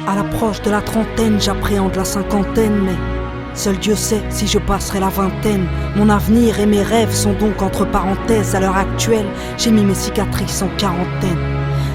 À l'approche de la trentaine, j'appréhende la cinquantaine, mais seul Dieu sait si je passerai la vingtaine. Mon avenir et mes rêves sont donc entre parenthèses. À l'heure actuelle, j'ai mis mes cicatrices en quarantaine.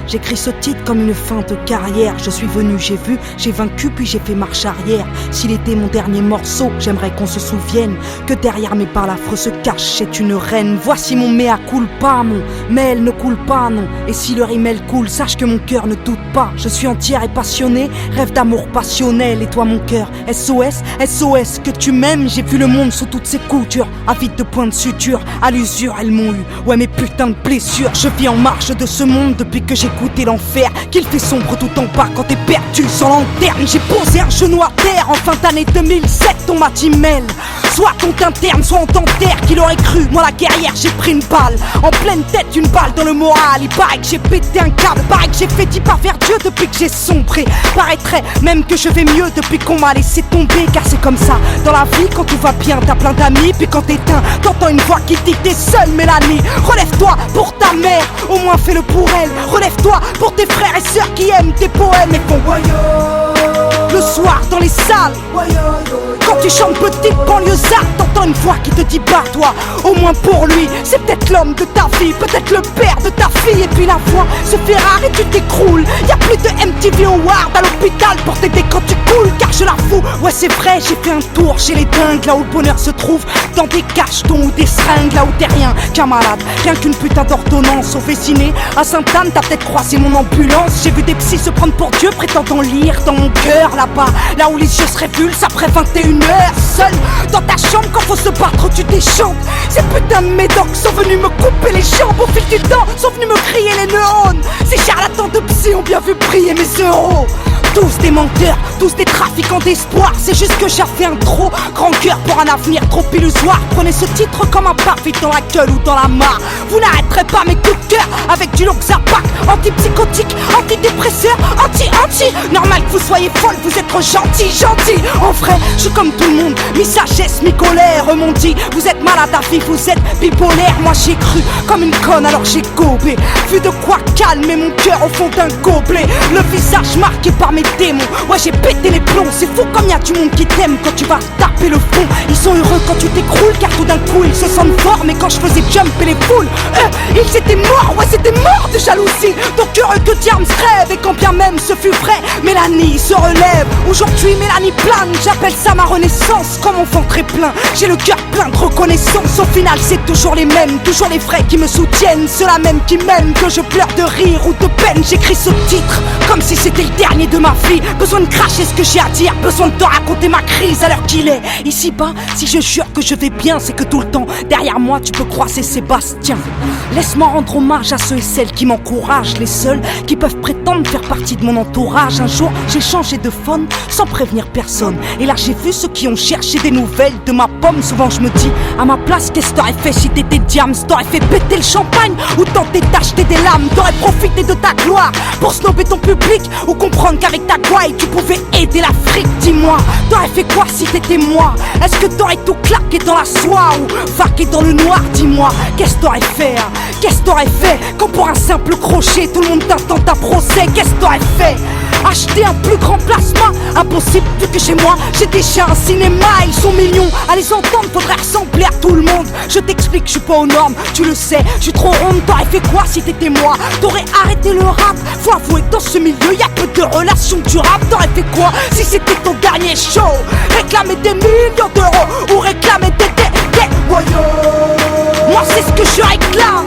J'écris ce titre comme une fin de carrière. Je suis venu, j'ai vu, j'ai vaincu, puis j'ai fait marche arrière. S'il était mon dernier morceau, j'aimerais qu'on se souvienne que derrière mes balafres se cache, c'est une reine. Voici mon mea culpa, mon mail ne coule pas, non. Et si le rimel coule, sache que mon cœur ne doute pas. Je suis entière et passionnée, rêve d'amour passionnel. Et toi mon cœur, SOS, SOS, que tu m'aimes. J'ai vu le monde sous toutes ses coutures, avide de points de suture. À l'usure, elles m'ont eu, ouais mes putains de blessures. Je vis en marche de ce monde depuis que j'ai goûté l'enfer, qu'il fait sombre tout en bas quand t'es perdu sans lanterne. J'ai posé un genou à terre en fin d'année 2007. On m'a dit mêle, soit on t'interne, soit on t'enterre. Qu'il aurait cru, moi la guerrière, j'ai pris une balle en pleine tête, une balle dans le moral. Il paraît que j'ai pété un câble, paraît que j'ai fait 10 pas vers Dieu depuis que j'ai sombré. Paraîtrait même que je vais mieux depuis qu'on m'a laissé tomber. Car c'est comme ça, dans la vie, quand tout va bien, t'as plein d'amis. Puis quand t'éteins, t'entends une voix qui dit que t'es seule, Mélanie. Relève-toi pour ta mère, au moins fais-le pour elle. Relève-toi pour tes frères et sœurs qui aiment tes poèmes et font le soir dans les salles. Quand tu chantes petite banlieusarde, t'entends une voix qui te dit bats-toi. Au moins pour lui, c'est peut-être l'homme de ta vie, peut-être le père de ta fille. Et puis la voix se fait rare et tu t'écroules. Y'a plus de MTV Award à l'hôpital pour t'aider quand tu coules. Car je la fous, ouais c'est vrai, j'ai fait un tour chez les dingues. Là où le bonheur se trouve, dans des cachetons ou des seringues. Là où t'es rien qu'un malade, rien qu'une putain d'ordonnance. Au Vésiné, à Sainte-Anne, t'as peut-être croisé mon ambulance. J'ai vu des psys se prendre pour Dieu, prétendant lire dans mon cœur. Là-bas, là où les yeux se révulsent après 21h. Seul dans ta chambre, quand faut se battre, tu déchantes. Ces putains de médocs sont venus me couper les jambes. Au fil du temps, sont venus me crier les neurones. Ces charlatans de psy ont bien vu briller mes euros. Tous des menteurs, tous des trafiquants d'espoir. C'est juste que j'ai fait un trop grand cœur pour un avenir trop illusoire. Prenez ce titre comme un parfait dans la gueule ou dans la mare. Vous n'arrêterez pas mes coups de cœur avec du Loxapac, antipsychotique, antidépresseur, anti. Normal que vous soyez folle, vous êtes trop gentil. En vrai, je suis comme tout le monde, mi-sagesse, mi-colère. M'ont dit, vous êtes malade à vie, vous êtes bipolaire. Moi j'ai cru comme une conne, alors j'ai gobé. Vu de quoi calmer mon cœur au fond d'un gobelet. Le visage marqué par mes démons, ouais j'ai pété les plombs. C'est fou comme y'a du monde qui t'aime quand tu vas taper le fond. Ils sont heureux quand tu t'écroules, car tout d'un coup ils se sentent forts. Mais quand je faisais jumper les foules, ils étaient morts, ouais c'était mort de jalousie. Donc heureux que Diams rêve, et quand bien même ce fut vrai, Mélanie se relève. Aujourd'hui Mélanie plane, j'appelle ça ma renaissance. Comme enfant très plein, j'ai le cœur plein de reconnaissance. Au final c'est toujours les mêmes, toujours les vrais qui me soutiennent. Ceux-là même qui m'aiment, que je pleure de rire ou de peine. J'écris ce titre comme si c'était le dernier de ma vie. Besoin de cracher ce que j'ai à dire, besoin de te raconter ma crise à l'heure qu'il est. Ici-bas, si je jure que je vais bien, c'est que tout le temps, derrière moi, tu peux croiser Sébastien. Laisse-moi rendre hommage à ceux et celles qui m'encouragent, les seuls qui peuvent prétendre faire partie de mon entourage. Un jour, j'ai changé de phone sans prévenir personne. Et là, j'ai vu ceux qui ont cherché des nouvelles de ma pomme. Souvent, je me dis, à ma place, qu'est-ce que t'aurais fait si t'étais Diams? T'aurais fait péter le champagne ou tenter d'acheter des lames? T'aurais profité de ta gloire pour snober ton public ou comprendre qu'avec ta gouaille, tu pouvais aider l'Afrique? Dis-moi, t'aurais fait quoi si t'étais moi? Est-ce que t'aurais tout claqué dans la soie ou vaqué dans le noir? Dis-moi, qu'est-ce que t'aurais fait hein? Qu'est-ce que t'aurais fait quand pour un simple crochet tout le monde t'attend ta procès? Qu'est-ce que t'aurais fait? Acheter un plus grand plasma? Impossible vu que chez moi j'ai déjà un cinéma. Ils sont millions, à les entendre faudrait ressembler à tout le monde. Je t'explique, je suis pas aux normes, tu le sais, je suis trop ronde. T'aurais fait quoi si t'étais moi? T'aurais arrêté le rap? Faut avouer que dans ce milieu y'a peu de relations durable. T'aurais fait quoi si c'était ton dernier show? Réclamer des millions d'euros ou réclamer des moi c'est ce que je réclame.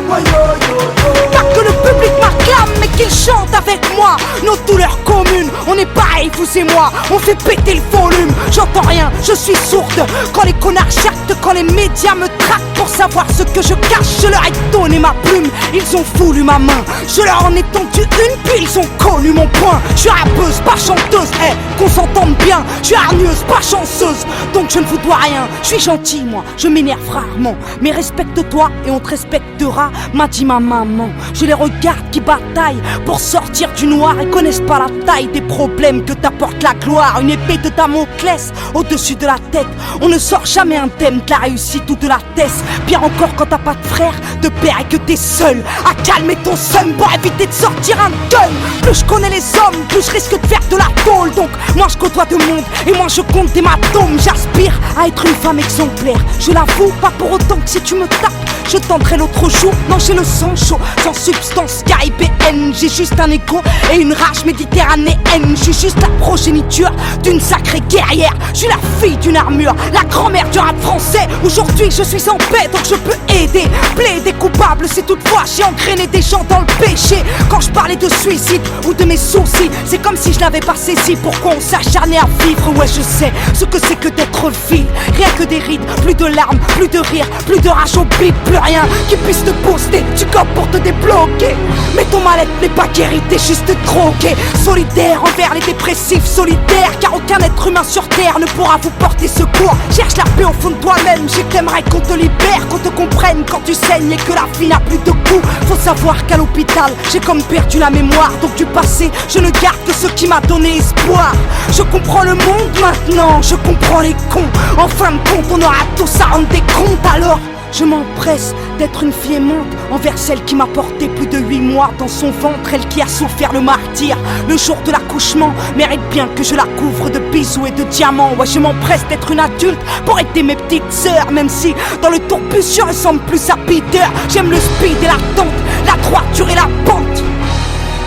Pas que le public m'acclame, mais qu'il chante avec moi nos douleurs communes. On est pareil, vous et moi, on fait péter le volume. J'entends rien, je suis sourde. Quand les connards jactent, quand les médias me traquent pour savoir ce que je cache, je leur ai donné ma plume. Ils ont voulu ma main, je leur en ai tendu une, puis ils ont connu mon point. Je suis rappeuse, pas chanteuse, qu'on s'entende bien. Je suis hargneuse, pas chanceuse, donc je ne vous dois rien. Je suis gentil moi, je m'énerve rarement, mais respecte-toi toi et on te respectera, m'a dit ma maman. Je les regarde qui bataillent pour sortir du noir et connaissent pas la taille des problèmes que t'apporte la gloire. Une épée de Damoclès au-dessus de la tête. On ne sort jamais indemne de la réussite ou de la thèse. Pire encore quand t'as pas de frère, de père et que t'es seul à calmer ton seum pour éviter de sortir un gun. Plus je connais les hommes, plus je risque de faire de la tôle. Donc moi je côtoie de monde et moi je compte des hématomes. J'aspire à être une femme exemplaire. Je l'avoue, pas pour autant que si tu me tapes je tendrai l'autre jour. Non, j'ai le sang chaud, sans substance caribéenne. J'ai juste un écho et une rage méditerranéenne. Je suis juste la progéniture d'une sacrée guerrière. Je suis la fille d'une armure, la grand-mère du rap français. Aujourd'hui je suis en paix donc je peux aider. Plaider coupable si toutefois j'ai engrainé des gens dans le péché. Quand je parlais de suicide ou de mes soucis, c'est comme si je n'avais pas saisi pourquoi on s'acharnait à vivre. Ouais, je sais ce que c'est que d'être ville. Rien que des rides, plus de larmes, plus de rire, plus de rage au bip, plus rien qui puisse te booster. Tu copes pour te débloquer, mais ton mal-être n'est pas guéri, t'es juste drogué. Solidaire envers les dépressifs, solidaire car aucun être humain sur terre ne pourra vous porter secours. Cherche la paix au fond de toi-même, j'ai que t'aimerais qu'on te libère, qu'on te comprenne quand tu saignes et que la vie n'a plus de goût. Faut savoir qu'à l'hôpital, j'ai comme perdu la mémoire. Donc du passé, je ne garde que ce qui m'a donné espoir. Je comprends le monde maintenant, je comprends les cons. En fin de compte, on aura tous à rendre des comptes. Alors je m'empresse d'être une fille aimante envers celle qui m'a porté plus de 8 mois dans son ventre. Elle qui a souffert le martyre le jour de l'accouchement mérite bien que je la couvre de bisous et de diamants. Ouais, je m'empresse d'être une adulte pour aider mes petites sœurs, même si dans le tourbus je ressemble plus à Peter. J'aime le speed et la tente, la droiture et la pente,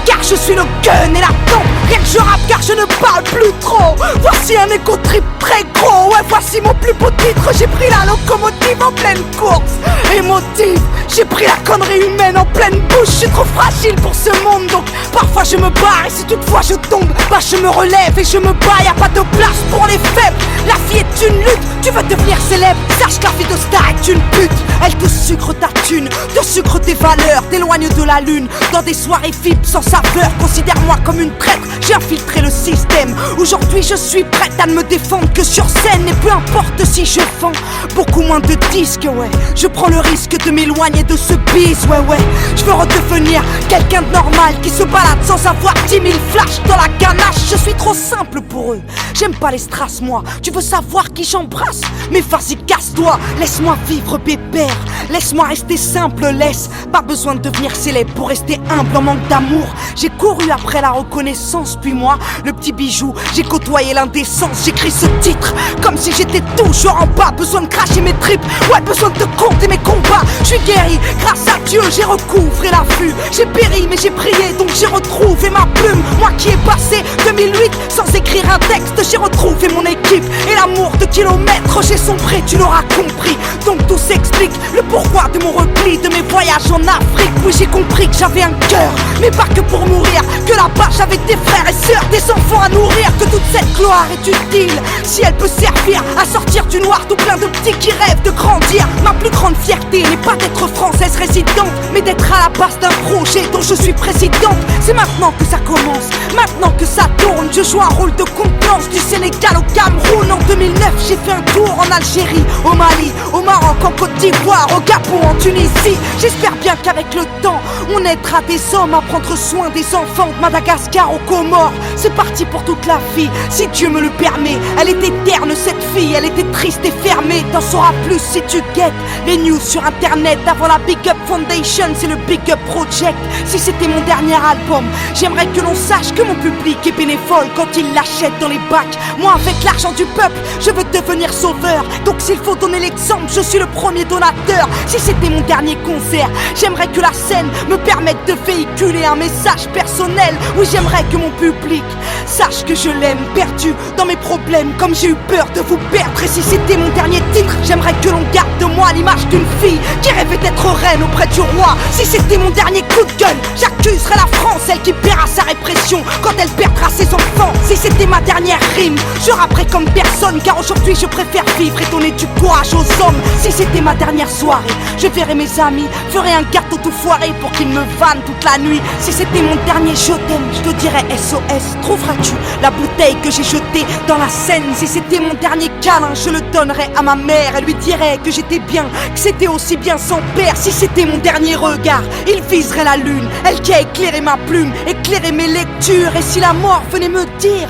car je suis le gun et la tente. Rien que je rappe car je ne parle plus trop. Voici un écho trip très gros. Ouais, voici mon plus beau titre. J'ai pris la locomotive en pleine course émotive. J'ai pris la connerie humaine en pleine bouche. Je suis trop fragile pour ce monde donc parfois je me barre. Et si toutefois je tombe, bah je me relève et je me bats. Y'a pas de place pour les faibles. La vie est une lutte. Tu veux devenir célèbre, sache que la vie de star est une pute. Elle te sucre ta thune, te sucre tes valeurs, t'éloigne de la lune. Dans des soirées VIP sans saveur, considère-moi comme une traître. J'ai infiltré le système. Aujourd'hui je suis prête à ne me défendre que sur scène. Et peu importe si je vends beaucoup moins de disques, ouais, je prends le risque de m'éloigner de ce bise, ouais. Je veux redevenir quelqu'un de normal qui se balade sans avoir 10 000 flashs dans la ganache. Je suis trop simple pour eux, j'aime pas les strass moi. Tu veux savoir qui j'embrasse? Mais vas-y casse-toi, laisse-moi vivre pépère. Laisse-moi rester simple, laisse. Pas besoin de devenir célèbre pour rester humble en manque d'amour. J'ai couru après la reconnaissance, puis moi, le petit bijou, j'ai côtoyé l'indécence. J'écris ce titre comme si j'étais toujours en bas. Besoin de cracher mes tripes, ouais, besoin de compter mes combats. Je suis guéri, grâce à Dieu, j'ai recouvré la vue. J'ai péri, mais j'ai prié, donc j'ai retrouvé ma plume. Moi qui ai passé 2008 sans écrire un texte, j'ai retrouvé mon équipe et l'amour de kilomètres. J'ai sombré, tu l'auras compris. Donc tout s'explique, le pourquoi de mon repli, de mes voyages en Afrique. Oui, j'ai compris que j'avais un cœur, mais pas que pour mourir. Que là-bas j'avais des frères et sœurs, des enfants à nourrir. Que toute cette gloire est utile si elle peut servir à sortir du noir tout plein de petits qui rêvent de grandir. Ma plus grande fierté n'est pas d'être française résidente, mais d'être à la base d'un projet dont je suis présidente. C'est maintenant que ça commence, maintenant que ça tourne. Je joue un rôle de contenance du Sénégal au Cameroun. En 2009 j'ai fait un tour en Algérie, au Mali, au Maroc, en Côte d'Ivoire, au Gabon, en Tunisie. J'espère bien qu'avec le temps on aidera des hommes à prendre soin des enfants de Madagascar aux Comores. C'est parti pour toute la vie, si Dieu me le permet. Elle était terne cette fille, elle était triste et fermée. T'en sauras plus si tu guettes les news sur internet. Avant la Big Up Foundation, c'est le Big Up Project. Si c'était mon dernier album, j'aimerais que l'on sache que mon public est bénévole quand il l'achète dans les bacs. Moi avec l'argent du peuple, je veux devenir sauveur. Donc s'il faut donner l'exemple, je suis le premier donateur. Si c'était mon dernier concert, j'aimerais que la scène me permette de véhiculer un message personnel. Oui, j'aimerais que mon public sache que je l'aime, perdu dans mes problèmes comme j'ai eu peur de vous perdre. Et si c'était mon dernier titre, j'aimerais que l'on garde de moi l'image d'une fille qui rêvait d'être être reine auprès du roi. Si c'était mon dernier coup de gueule, j'accuserais la France, celle qui paiera sa répression quand elle perdra ses enfants. Si c'était ma dernière rime, je rapperais comme personne, car aujourd'hui je préfère vivre et donner du courage aux hommes. Si c'était ma dernière soirée, je verrais mes amis, ferais un gâteau tout foiré pour qu'ils me vannent toute la nuit. Si c'était mon dernier je t'aime, je te dirais SOS. Trouveras-tu la bouteille que j'ai jetée dans la Seine? Si c'était mon dernier câlin, je le donnerais à ma mère. Elle lui dirait que j'étais bien, que c'était aussi bien sans père. Si c'était mon dernier regard, il viserait la lune, elle qui a éclairé ma plume, éclairé mes lectures. Et si la mort venait me dire,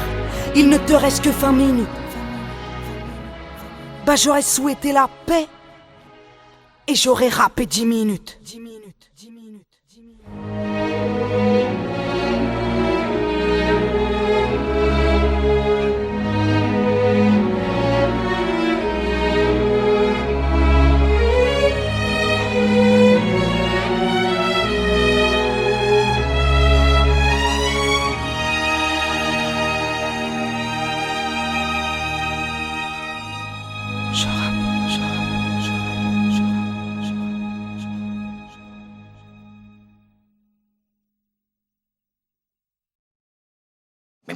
il ne te reste que 20 minutes, bah j'aurais souhaité la paix et j'aurais rappé 10 minutes. 10 minutes, 10 minutes, 10 minutes.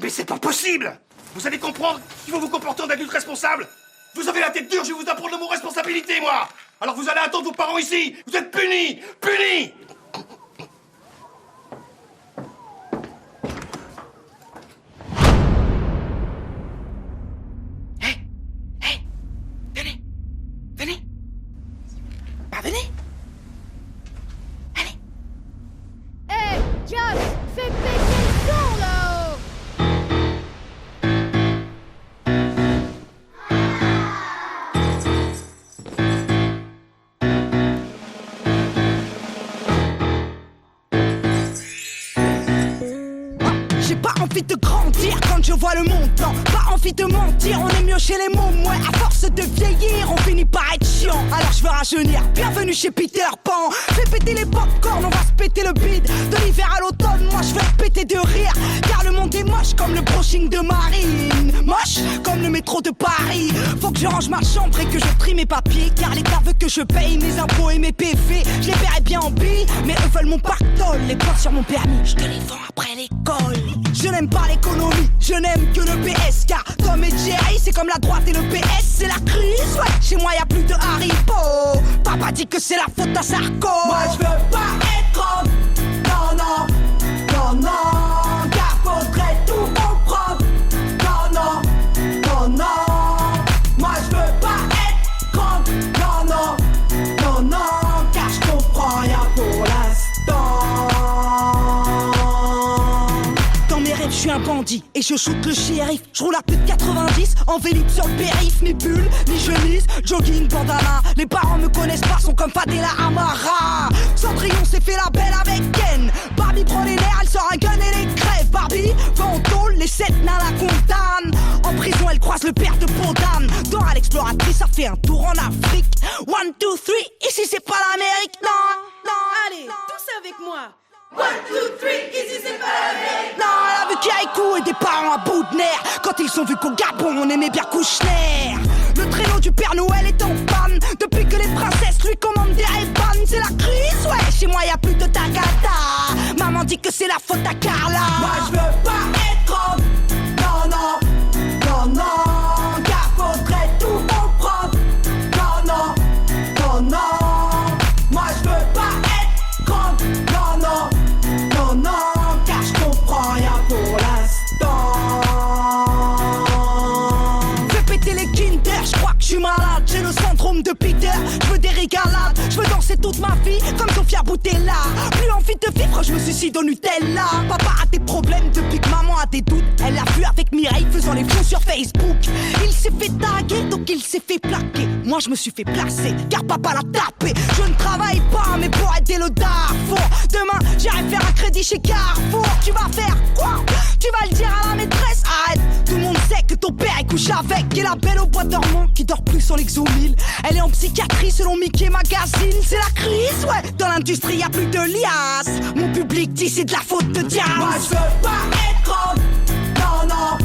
Mais c'est pas possible! Vous allez comprendre qu'il faut vous comporter en adulte responsable! Vous avez la tête dure, je vais vous apprendre le mot responsabilité, moi! Alors vous allez attendre vos parents ici! Vous êtes punis! Punis! Venez! Venez! Bah venez! Allez! Hey, Josh, fais péter le son là-haut! J'ai pas envie de grandir quand je vois le montant. Pas envie de mentir, on est mieux chez les mômes. Ouais, à force de vieillir, on finit par être chiant. Alors je veux rajeunir, bienvenue chez Peter Pan. Fais péter les popcorn, on va se péter le bide. De l'hiver à l'automne, moi je vais péter de rire. Car le monde est moche comme le brushing de Marine. Moche comme le métro de Paris. Faut que je range ma chambre et que je trie mes papiers. Car l'État veut que je paye mes impôts et mes PV. Je les paierai bien en billes, mais eux veulent mon pactole. Les points sur mon permis, je te les vends après l'école. Je n'aime pas l'économie, je n'aime que le PS. Car Tom et Jerry, c'est comme la droite et le PS. C'est la crise, ouais, chez moi y'a plus de Haribo. Papa dit que c'est la faute à Sarko. Moi je veux pas être grande, non, non, non, non. Car faudrait tout comprendre, non, non, non, non. Moi je veux pas être grande, non, non, non, non. Car je comprends rien pour l'instant. Je suis un bandit et je shoot le shérif. Je roule à plus de 90 en vélib sur le périph'. Ni bulle, ni chemise, jogging, bandana. Les parents me connaissent pas, sont comme Fadela Amara. Cendrillon s'est fait la belle avec Ken. Barbie prend les nerfs, elle sort un gun et les crève. Barbie va en tôle, les 7 nains la condamnent. En prison elle croise le père de Podane. Dora l'exploratrice, ça fait un tour en Afrique. 1, 2, 3, ici c'est pas l'Amérique, non, non. Allez, tous avec moi. 1, 2, 3, ici c'est pas l'Amérique. Non, elle a vu Kiaïkou et des parents à bout de nerfs. Quand ils sont vus qu'au Gabon, on aimait bien Kouchner. Le traîneau du Père Noël est en panne. Depuis que les princesses lui commandent des Ray-Ban. C'est la crise, ouais, chez moi y'a plus de Tagada. Maman dit que c'est la faute à Carla. Moi je veux pas être grande, non, non, non, non. Car faudrait tout comprendre, non, non, non, non. Moi je veux pas être grande, non, non, non, non. Car je comprends rien pour l'instant. Fais péter les Kinder, je crois que je suis malade. J'ai le syndrome de Peter, je veux des régalades. Je veux danser toute ma vie comme Sofia Boutella. Plus envie de vivre, je me suicide au Nutella. Papa a des problèmes depuis que maman a des doutes. Elle l'a vu avec Mireille faisant les fous sur Facebook. Il s'est fait taguer, donc il s'est fait plaquer. Moi je me suis fait placer, car papa l'a tapé. Je ne travaille pas, mais pour aider le Darfour. Demain j'irai faire un crédit chez Carrefour. Tu vas faire quoi? Tu vas le dire à la maîtresse? Arrête, tout le monde sait que ton père est couché avec. Et la belle au bois dormant qui dort plus sur l'exomile. Elle est en psychiatrie selon Mickey Magazine. C'est la crise, ouais, dans l'industrie y'a plus de liasses. Mon public dit c'est de la faute de Diaz. Moi je veux pas être grande, non, non,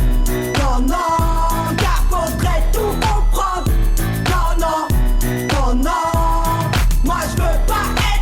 non, non. Car faudrait tout comprendre, non, non, non, non. Moi je veux pas être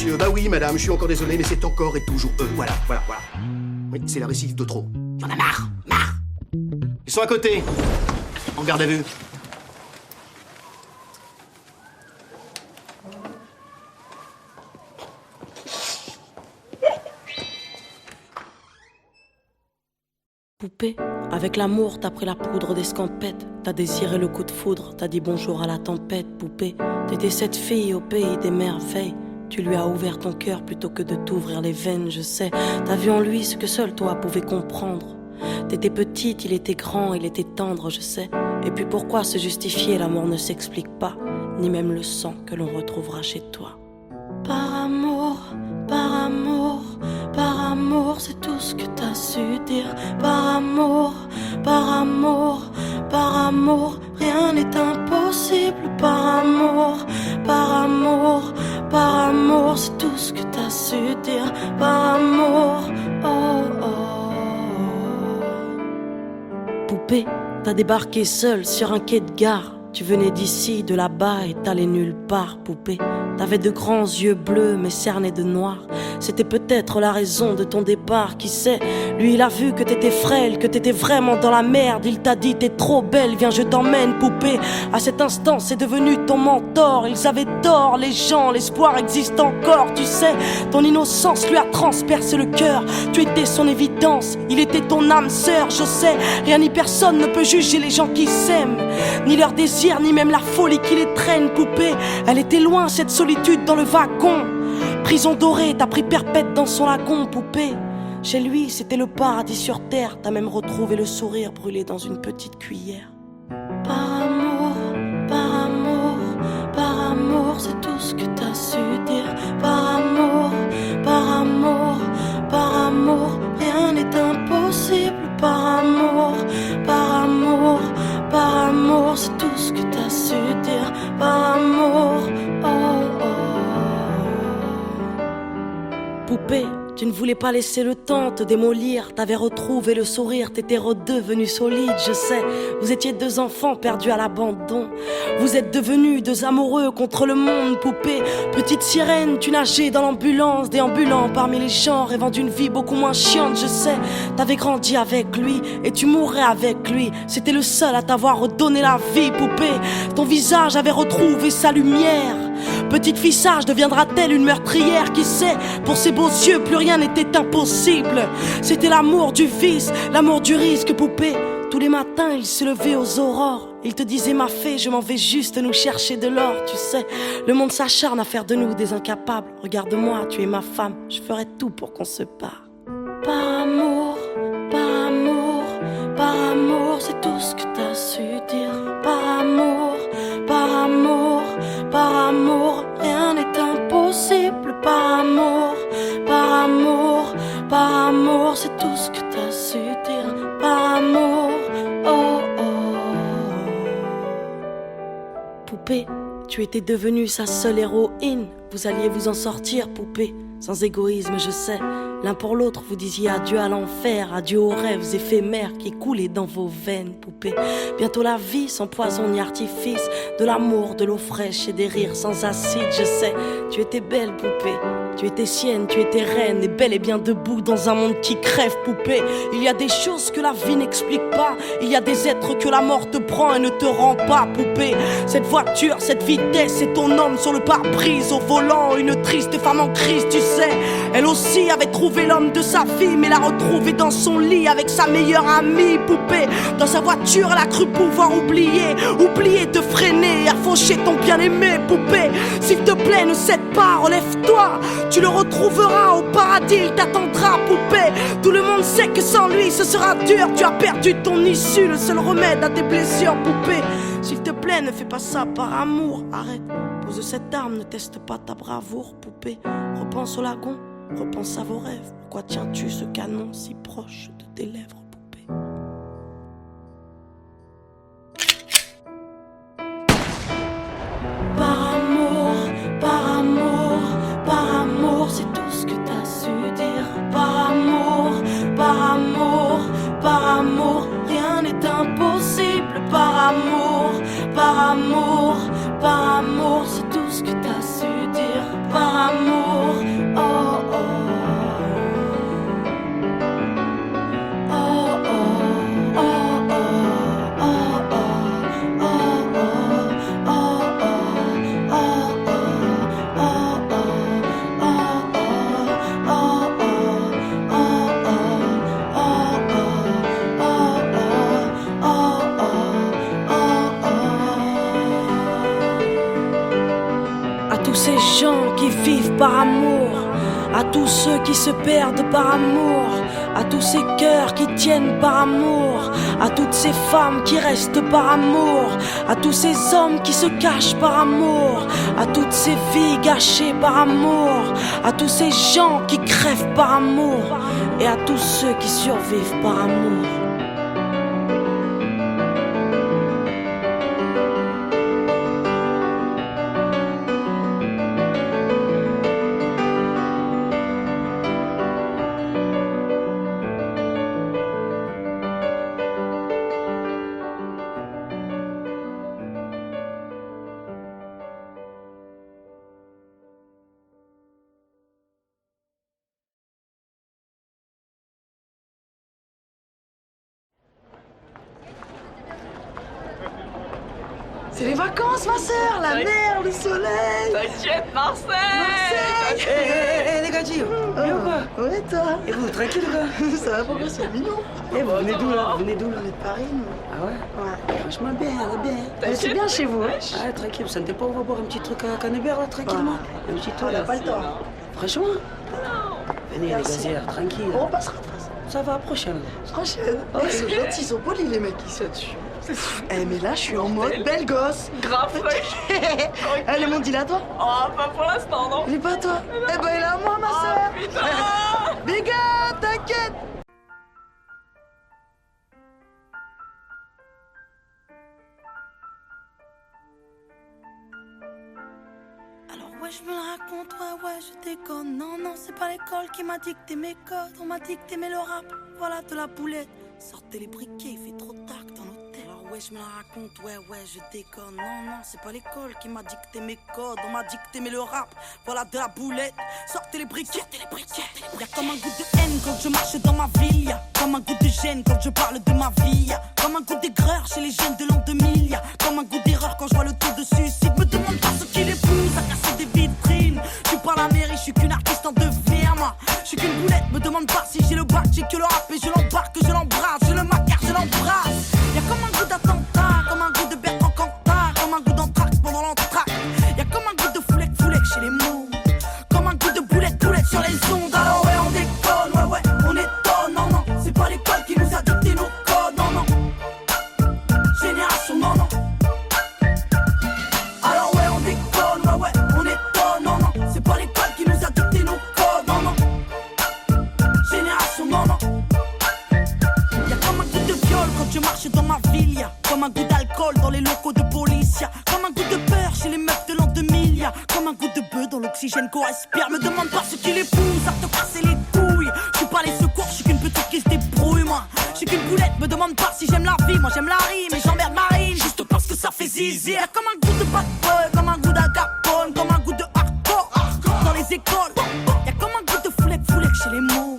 monsieur. Bah oui, madame, je suis encore désolé, mais c'est encore et toujours eux. Voilà. Oui, c'est la récidive de trop. Il y en a marre. Ils sont à côté. En garde à vue. Poupée, avec l'amour, t'as pris la poudre d'escampette. T'as désiré le coup de foudre, t'as dit bonjour à la tempête. Poupée, t'étais cette fille au pays des merveilles. Tu lui as ouvert ton cœur plutôt que de t'ouvrir les veines, je sais. T'as vu en lui ce que seul toi pouvais comprendre. T'étais petite, il était grand, il était tendre, je sais. Et puis pourquoi se justifier, l'amour ne s'explique pas, ni même le sang que l'on retrouvera chez toi. Par amour, c'est tout ce que t'as su dire. Par amour, rien n'est impossible. Par amour, c'est tout ce que t'as su dire. Par amour, Poupée, t'as débarqué seule sur un quai de gare. Tu venais d'ici, de là-bas et t'allais nulle part, poupée. T'avais de grands yeux bleus mais cernés de noir. C'était peut-être la raison de ton départ, qui sait. Lui il a vu que t'étais frêle, que t'étais vraiment dans la merde. Il t'a dit t'es trop belle, viens je t'emmène, poupée. À cet instant c'est devenu ton mentor. Ils avaient tort, les gens, l'espoir existe encore, tu sais. Ton innocence lui a transpercé le cœur. Tu étais son évidence, il était ton âme sœur, je sais. Rien ni personne ne peut juger les gens qui s'aiment, ni leur désir, ni même la folie qui les traîne, poupée. Elle était loin cette solitude dans le wagon. Prison dorée, t'as pris perpète dans son lagon, poupée. Chez lui, c'était le paradis sur terre. T'as même retrouvé le sourire brûlé dans une petite cuillère. Par amour, c'est tout ce que t'as su dire. Par amour, rien n'est impossible. Par amour, c'est tout ce que t'as su dire. Par amour, Poupée, tu ne voulais pas laisser le temps te démolir. T'avais retrouvé le sourire, t'étais redevenu solide, je sais. Vous étiez deux enfants perdus à l'abandon. Vous êtes devenus deux amoureux contre le monde, poupée. Petite sirène, tu nageais dans l'ambulance, déambulant parmi les gens, rêvant d'une vie beaucoup moins chiante, je sais. T'avais grandi avec lui et tu mourrais avec lui. C'était le seul à t'avoir redonné la vie, poupée. Ton visage avait retrouvé sa lumière. Petite fille sage deviendra-t-elle une meurtrière? Qui sait? Pour ses beaux yeux, plus rien n'était impossible. C'était l'amour du vice, l'amour du risque, poupée. Tous les matins, il se levait aux aurores. Il te disait ma fée, je m'en vais juste nous chercher de l'or. Tu sais, le monde s'acharne à faire de nous des incapables. Regarde-moi, tu es ma femme, je ferai tout pour qu'on se parle. Par amour, c'est tout ce que t'as su dire. Par amour, rien n'est impossible. Par amour, c'est tout ce que t'as su dire. Par amour, Poupée, tu étais devenue sa seule héroïne. Vous alliez vous en sortir, poupée, sans égoïsme, je sais. L'un pour l'autre, vous disiez adieu à l'enfer, adieu aux rêves éphémères qui coulaient dans vos veines, poupée. Bientôt la vie sans poison ni artifice, de l'amour, de l'eau fraîche et des rires sans acide, je sais. Tu étais belle, poupée. Tu étais sienne, tu étais reine, et bel et bien debout dans un monde qui crève, poupée. Il y a des choses que la vie n'explique pas. Il y a des êtres que la mort te prend et ne te rend pas, poupée. Cette voiture, cette vitesse, c'est ton homme sur le pare-brise au volant. Une triste femme en crise, tu sais. Elle aussi avait trouvé l'homme de sa vie, mais l'a retrouvé dans son lit avec sa meilleure amie, poupée. Dans sa voiture, elle a cru pouvoir oublier de freiner, à faucher ton bien-aimé, poupée. S'il te plaît, ne cède pas, relève-toi. Tu le retrouveras au paradis, il t'attendra, poupée. Tout le monde sait que sans lui ce sera dur. Tu as perdu ton issue, le seul remède à tes blessures, poupée. S'il te plaît, ne fais pas ça par amour. Arrête, pose cette arme, ne teste pas ta bravoure, poupée. Repense au lagon, repense à vos rêves. Pourquoi tiens-tu ce canon si proche de tes lèvres, poupée? Par amour, c'est tout ce que t'as su dire. Par amour, rien n'est impossible. Par amour, c'est tout ce que t'as su dire. Par amour, tous ceux qui se perdent par amour, à tous ces cœurs qui tiennent par amour, à toutes ces femmes qui restent par amour, à tous ces hommes qui se cachent par amour, à toutes ces vies gâchées par amour, à tous ces gens qui crèvent par amour, et à tous ceux qui survivent par amour. C'est les vacances, ma sœur, la mer, le soleil. T'inquiète, Marseille. Marseille. Les gars, bien ou quoi? Ouais, toi. Et vous, tranquille ou quoi? Ça va pas, c'est mignon. Eh, vous venez d'où là? Vous venez d'où là? On est de Paris, nous. Ah ouais? Ouais. Franchement bien, bien. C'est bien chez vous, hein? Ah, tranquille, vous sentez pas, on va boire un petit truc à Canebert là, tranquillement? Un petit tour On n'a là. pas le temps. Franchement? Venez les gazières, tranquille. On repassera de toute façon. Ça va, prochaine. Prochaine. Ouais. Ils sont gentils, ils sont polis, les mecs qui sont dessus. Eh, mais là, je suis en mode belle gosse. Grave fraîche. Eh, le monde, il est à toi? Oh, pas pour l'instant, non. Il est pas à toi? Eh ben, il est à moi, ma sœur. Putain. Big up, t'inquiète. Alors ouais, je me la raconte, ouais, je déconne. Non, non, c'est pas l'école qui m'a dicté mes codes. On m'a dicté mais le rap, voilà de la boulette. Sortez les briquets, il fait trop tard dans l'hôtel. Alors ouais, je me la raconte, ouais, je déconne. Non, non, c'est pas l'école qui m'a dicté mes codes. On m'a dicté mais le rap, voilà de la boulette. Sortez les briquets, Y'a comme un goût de haine quand je marche dans ma ville. Y'a comme un goût de gêne quand je parle de ma vie. Y'a comme un goût d'aigreur chez les jeunes de l'an 2000. Y'a comme un goût d'erreur quand je vois le taux de suicide. Me demande pas ce qui les pousse à casser des vitrines. Je suis pas la mairie, je suis qu'une artiste en devenir, moi. Je suis qu'une boulette, me demande pas si j'ai le bac. J'ai que le rap et je l'embarque, je l'embrasse, je le macarre, je l'embrasse. Y'a comme un goût d'attentat, comme un goût de Bertrand Cantat, comme un goût d'entraque pendant l'entraque. Y'a comme un goût de foulec chez les mots, comme un goût de boulette sur les ondes. Alors ouais, on déconne, ouais, on étonne, non, non. C'est pas l'école qui nous a dicté nos codes, non, non. Génération, non, non. Alors ouais, on déconne, ouais, on étonne, non, non. C'est pas l'école qui nous a dicté nos codes, non, non. Génération, non, non. Y'a comme un goût de viol quand je marche dans ma ville. Y'a comme un goût d'alcool dans les locaux de police. Y'a comme un goût de peur chez les meufs de l'an 2000. Y'a comme un goût de bœuf dans l'oxygène qu'on respire. Me demande pas ce qui les pousse à te casser les couilles. Je suis pas les secours, je suis qu'une petite qui se débrouille, moi. Je suis qu'une boulette, me demande pas si j'aime la vie. Moi j'aime la rime et j'emmerde Marine juste parce que ça fait zizi. Y'a comme un goût de bad boy, comme un goût d'agapone, comme un goût de hardcore dans les écoles. Y'a comme un goût de foulec chez les mots,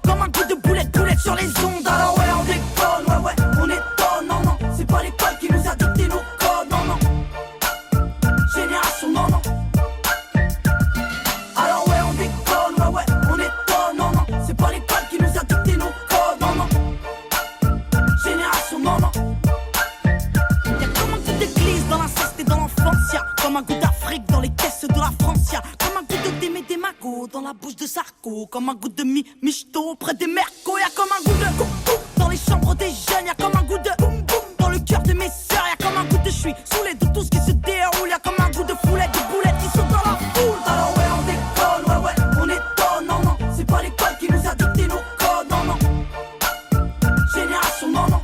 comme un goût de boulette sur les ondes. Alors ouais, on déconne, ouais, on étonne, non, non. C'est pas l'école qui nous a dicté nos codes, non, non. Génération, non, non. Alors ouais, on déconne, ouais, on étonne, non, non. C'est pas l'école qui nous a dicté nos codes, non, non. Génération, non, non. Y'a comme un goût d'église dans l'inceste et dans l'enfance. Y'a comme un goût d'Afrique dans les caisses de la France. Y'a comme un goût de Démé des Magots dans la bouche de Sarko. Comme un goût de Michto près des Mercos. Y'a comme un goût de dans les chambres des jeunes. Y'a comme un goût de boum boum dans le cœur de mes sœurs. Y'a comme un goût de je suis saoulé de tout ce qui se déroule. Y'a comme un goût de foulette, de boulettes qui sont dans la foule. Alors ouais, on déconne, ouais, on étonne, non, non. C'est pas l'école qui nous a dicté nos codes, non, non. Génération, non, non.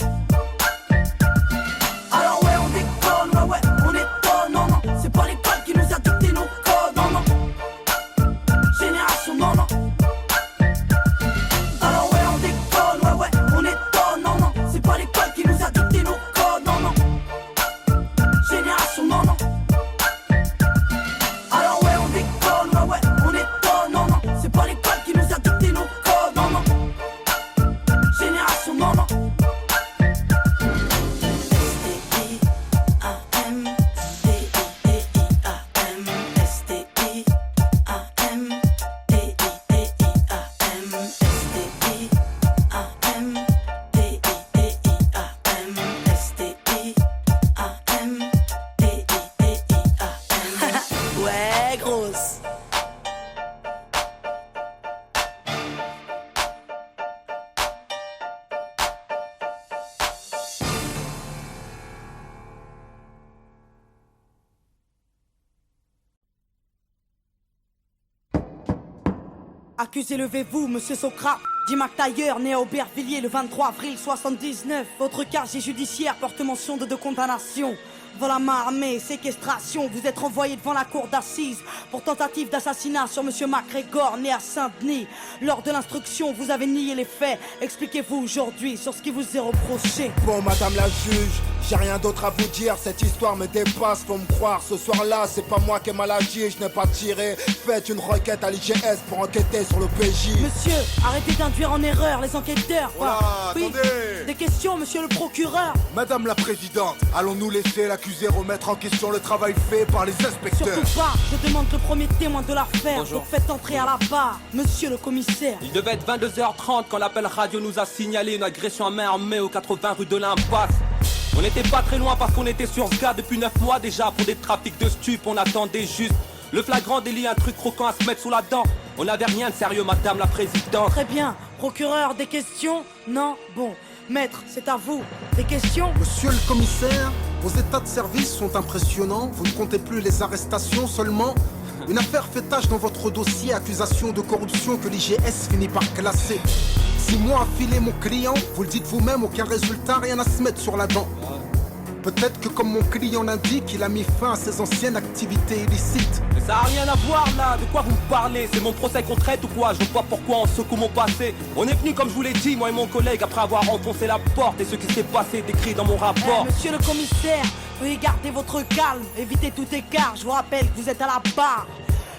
Alors ouais, on déconne, ouais, on étonne, non, non. C'est pas l'école qui nous a dicté nos codes, non, non. Génération, non, non. Alors ouais, on déconne, ouais, on étonne, non, non. C'est pas l'école qui nous a dicté nos codes, non, non. Génération, non, non. Accusé, levez-vous, monsieur Socrate. Dit McTayer, né à Aubervilliers le 23 avril 79. Votre casier judiciaire porte mention de 2 condamnations. Vol à main armée, séquestration, vous êtes renvoyé devant la cour d'assises pour tentative d'assassinat sur monsieur MacGregor, né à Saint-Denis. Lors de l'instruction, vous avez nié les faits. Expliquez-vous aujourd'hui sur ce qui vous est reproché. Bon, madame la juge, j'ai rien d'autre à vous dire, cette histoire me dépasse, faut me croire. Ce soir-là, c'est pas moi qui ai mal agi, je n'ai pas tiré. Faites une requête à l'IGS pour enquêter sur le PJ. Monsieur, arrêtez d'induire en erreur les enquêteurs. Voilà, oui, attendez. des questions, monsieur le procureur. Madame la présidente, allons-nous laisser l'accusé remettre en question le travail fait par les inspecteurs? Surtout pas, je demande le premier témoin de l'affaire. Bonjour. Donc faites entrer à la barre, monsieur le commissaire. Il devait être 22h30 quand l'appel radio nous a signalé une agression à main armée au 80 rue de l'Impasse. On n'était pas très loin parce qu'on était sur ce gars depuis 9 mois déjà pour des trafics de stupes. On attendait juste le flagrant délit, un truc croquant à se mettre sous la dent. On n'avait rien de sérieux, madame la présidente. Très bien, procureur, des questions? Non? Bon, maître, c'est à vous. Des questions? Monsieur le commissaire, vos états de service sont impressionnants. Vous ne comptez plus les arrestations seulement. Une affaire fait tache dans votre dossier, accusation de corruption que l'IGS finit par classer. 6 mois à filer mon client, vous le dites vous-même, aucun résultat, rien à se mettre sur la dent. Peut-être que comme mon client l'indique, il a mis fin à ses anciennes activités illicites. Mais ça a rien à voir là, de quoi vous me parlez? C'est mon procès qu'on traite ou quoi? Je vois pas pourquoi on secoue mon passé. On est venu comme je vous l'ai dit, moi et mon collègue, après avoir enfoncé la porte. Et ce qui s'est passé est écrit dans mon rapport. Monsieur le commissaire, veuillez garder votre calme, évitez tout écart, je vous rappelle que vous êtes à la barre.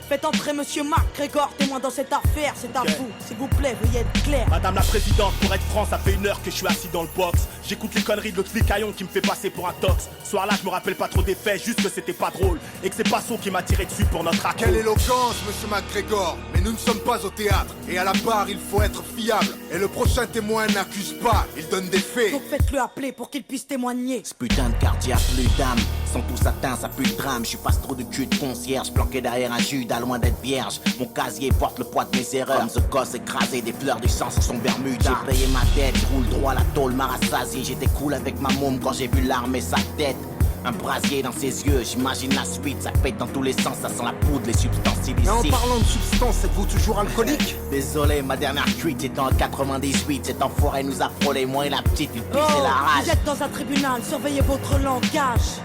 Faites entrer monsieur MacGregor, témoin dans cette affaire, c'est à vous. S'il vous plaît, veuillez être clair. Madame la présidente, pour être franc, ça fait 1 heure que je suis assis dans le box. J'écoute les conneries de l'autre flicaillon qui me fait passer pour un tox. Ce soir-là, je me rappelle pas trop des faits, juste que c'était pas drôle. Et que c'est Passo qui m'a tiré dessus pour notre accord. Quelle éloquence, monsieur MacGregor. Mais nous ne sommes pas au théâtre. Et à la barre, il faut être fiable. Et le prochain témoin n'accuse pas, il donne des faits. Donc faites-le appeler pour qu'il puisse témoigner. Ce putain de quartier a plus d'âme. Sont tous atteints, ça pue le drame. Je suis pas trop de cul de concierge, planqué derrière un Judas, loin d'être vierge. Mon casier porte le poids de mes erreurs. Comme ce gosse écrasé, des fleurs du sang sur son Bermuda. J'ai payé ma dette, je roule droit, la tôle m'a rassasié. J'étais cool avec ma môme quand j'ai vu l'arme et sa tête. Un brasier dans ses yeux, j'imagine la suite. Ça pète dans tous les sens, ça sent la poudre, les substances illicites. Et en parlant de substances, êtes-vous toujours alcoolique? Désolé, ma dernière cuite c'était en 98. Cet enfoiré nous a frôlé, moi et la petite, il pissait la rage. Vous êtes dans un tribunal, surveillez votre langage.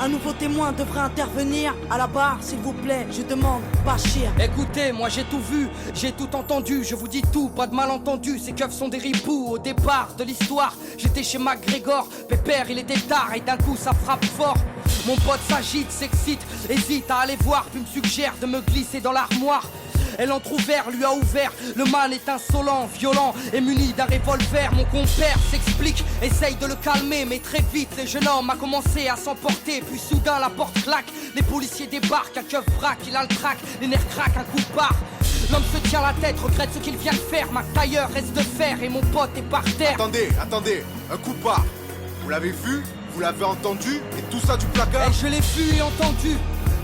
Un nouveau témoin devrait intervenir. À la barre, s'il vous plaît, je demande, Bachir. Écoutez, moi j'ai tout vu, j'ai tout entendu. Je vous dis tout, pas de malentendu. Ces keufs sont des ripoux. Au départ de l'histoire, j'étais chez MacGregor. Pépère, il était tard et d'un coup ça frappe fort. Mon pote s'agite, s'excite, hésite à aller voir, puis me suggère de me glisser dans l'armoire. Elle entrouvert, lui a ouvert. Le man est insolent, violent et muni d'un revolver. Mon compère s'explique, essaye de le calmer, mais très vite le jeune homme a commencé à s'emporter. Puis soudain la porte claque, les policiers débarquent. Un keuf braque, il a le trac, les nerfs craquent, un coup de barre. L'homme se tient la tête, regrette ce qu'il vient de faire. MacTayer reste de fer et mon pote est par terre. Attendez, un coup de barre. Vous l'avez vu? Vous l'avez entendu? Et tout ça du placard? Et je l'ai vu et entendu.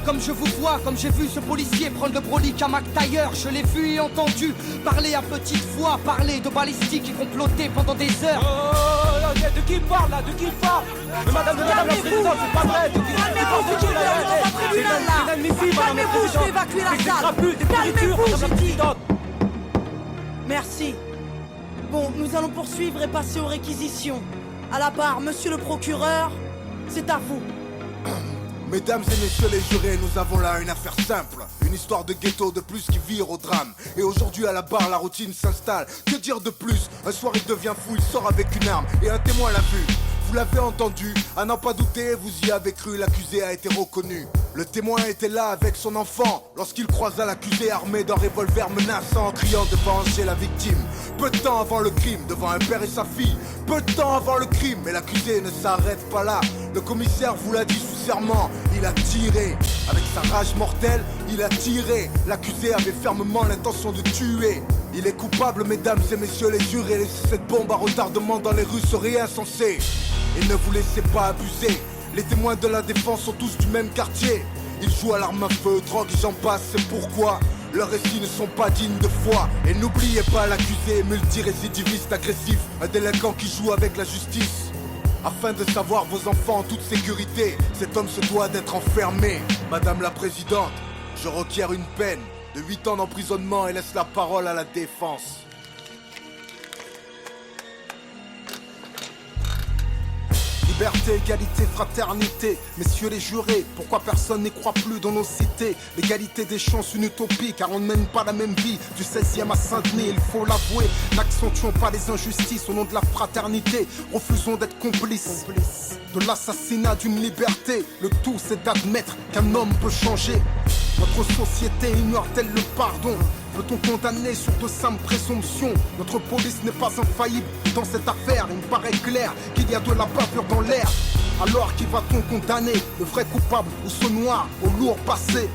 Comme je vous vois, comme j'ai vu ce policier prendre le brolique à MacTayer. Je l'ai vu et entendu parler à petite voix, parler de balistique et comploter pendant des heures. Oh, de qui il parle là? De qui il parle? Madame la présidente, c'est pas vrai. Calmez-vous, je vais évacuer la salle. Calmez-vous, j'ai dit. Merci. Bon, nous allons poursuivre et passer aux réquisitions. À la barre, monsieur le procureur, c'est à vous. Mesdames et messieurs les jurés, nous avons là une affaire simple. Une histoire de ghetto de plus qui vire au drame. Et aujourd'hui à la barre, la routine s'installe. Que dire de plus? Un soir il devient fou, il sort avec une arme et un témoin l'a vu. Vous l'avez entendu, à n'en pas douter, vous y avez cru, l'accusé a été reconnu. Le témoin était là avec son enfant lorsqu'il croisa l'accusé armé d'un revolver menaçant, criant de venger la victime. Peu de temps avant le crime, devant un père et sa fille. Peu de temps avant le crime, mais l'accusé ne s'arrête pas là. Le commissaire vous l'a dit sous serment, il a tiré. Avec sa rage mortelle, il a tiré. L'accusé avait fermement l'intention de tuer. Il est coupable, mesdames et messieurs les jurés. Laisser cette bombe à retardement dans les rues serait insensé. Et ne vous laissez pas abuser. Les témoins de la défense sont tous du même quartier. Ils jouent à l'arme à feu, drogue et j'en passe, c'est pourquoi leurs récits ne sont pas dignes de foi. Et n'oubliez pas l'accusé, multirécidiviste agressif, un délinquant qui joue avec la justice. Afin de savoir vos enfants en toute sécurité, cet homme se doit d'être enfermé. Madame la présidente, je requiers une peine de 8 ans d'emprisonnement et laisse la parole à la défense. Liberté, égalité, fraternité, messieurs les jurés, pourquoi personne n'y croit plus dans nos cités? L'égalité des chances, une utopie, car on ne mène pas la même vie. Du 16e à Saint-Denis, il faut l'avouer, n'accentuons pas les injustices au nom de la fraternité. Refusons d'être complices de l'assassinat d'une liberté. Le tout c'est d'admettre qu'un homme peut changer. Notre société ignore-t-elle le pardon? Peut-on condamner sur de simples présomptions? Notre police n'est pas infaillible dans cette affaire. Il me paraît clair qu'il y a de la bavure dans l'air. Alors qui va-t-on condamner? Le vrai coupable ou ce noir au lourd passé?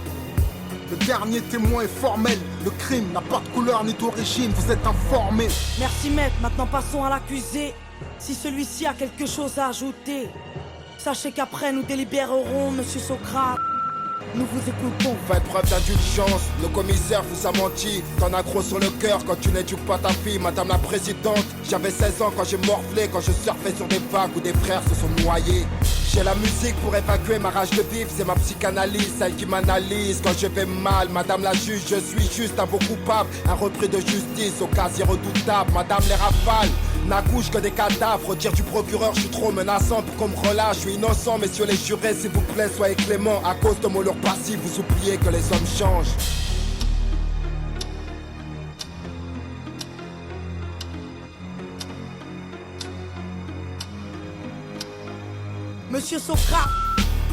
Le dernier témoin est formel. Le crime n'a pas de couleur ni d'origine. Vous êtes informés. Merci maître, maintenant passons à l'accusé. Si celui-ci a quelque chose à ajouter, sachez qu'après nous délibérerons, monsieur Socrate. Nous vous écoutons. Faites preuve d'indulgence, le commissaire vous a menti. T'en as gros sur le cœur quand tu n'éduques pas ta fille, madame la présidente. J'avais 16 ans quand j'ai morflé, quand je surfais sur des vagues où des frères se sont noyés. J'ai la musique pour évacuer ma rage de vivre, c'est ma psychanalyse, celle qui m'analyse quand je vais mal. Madame la juge, je suis juste un beau coupable, un repris de justice au casier redoutable. Madame les rafales n'accouchent que des cadavres. Dire du procureur, je suis trop menaçant pour qu'on me relâche. Je suis innocent, messieurs les jurés, s'il vous plaît, soyez clément. À cause de mon lourd passif, vous oubliez que les hommes changent. Monsieur Socrate,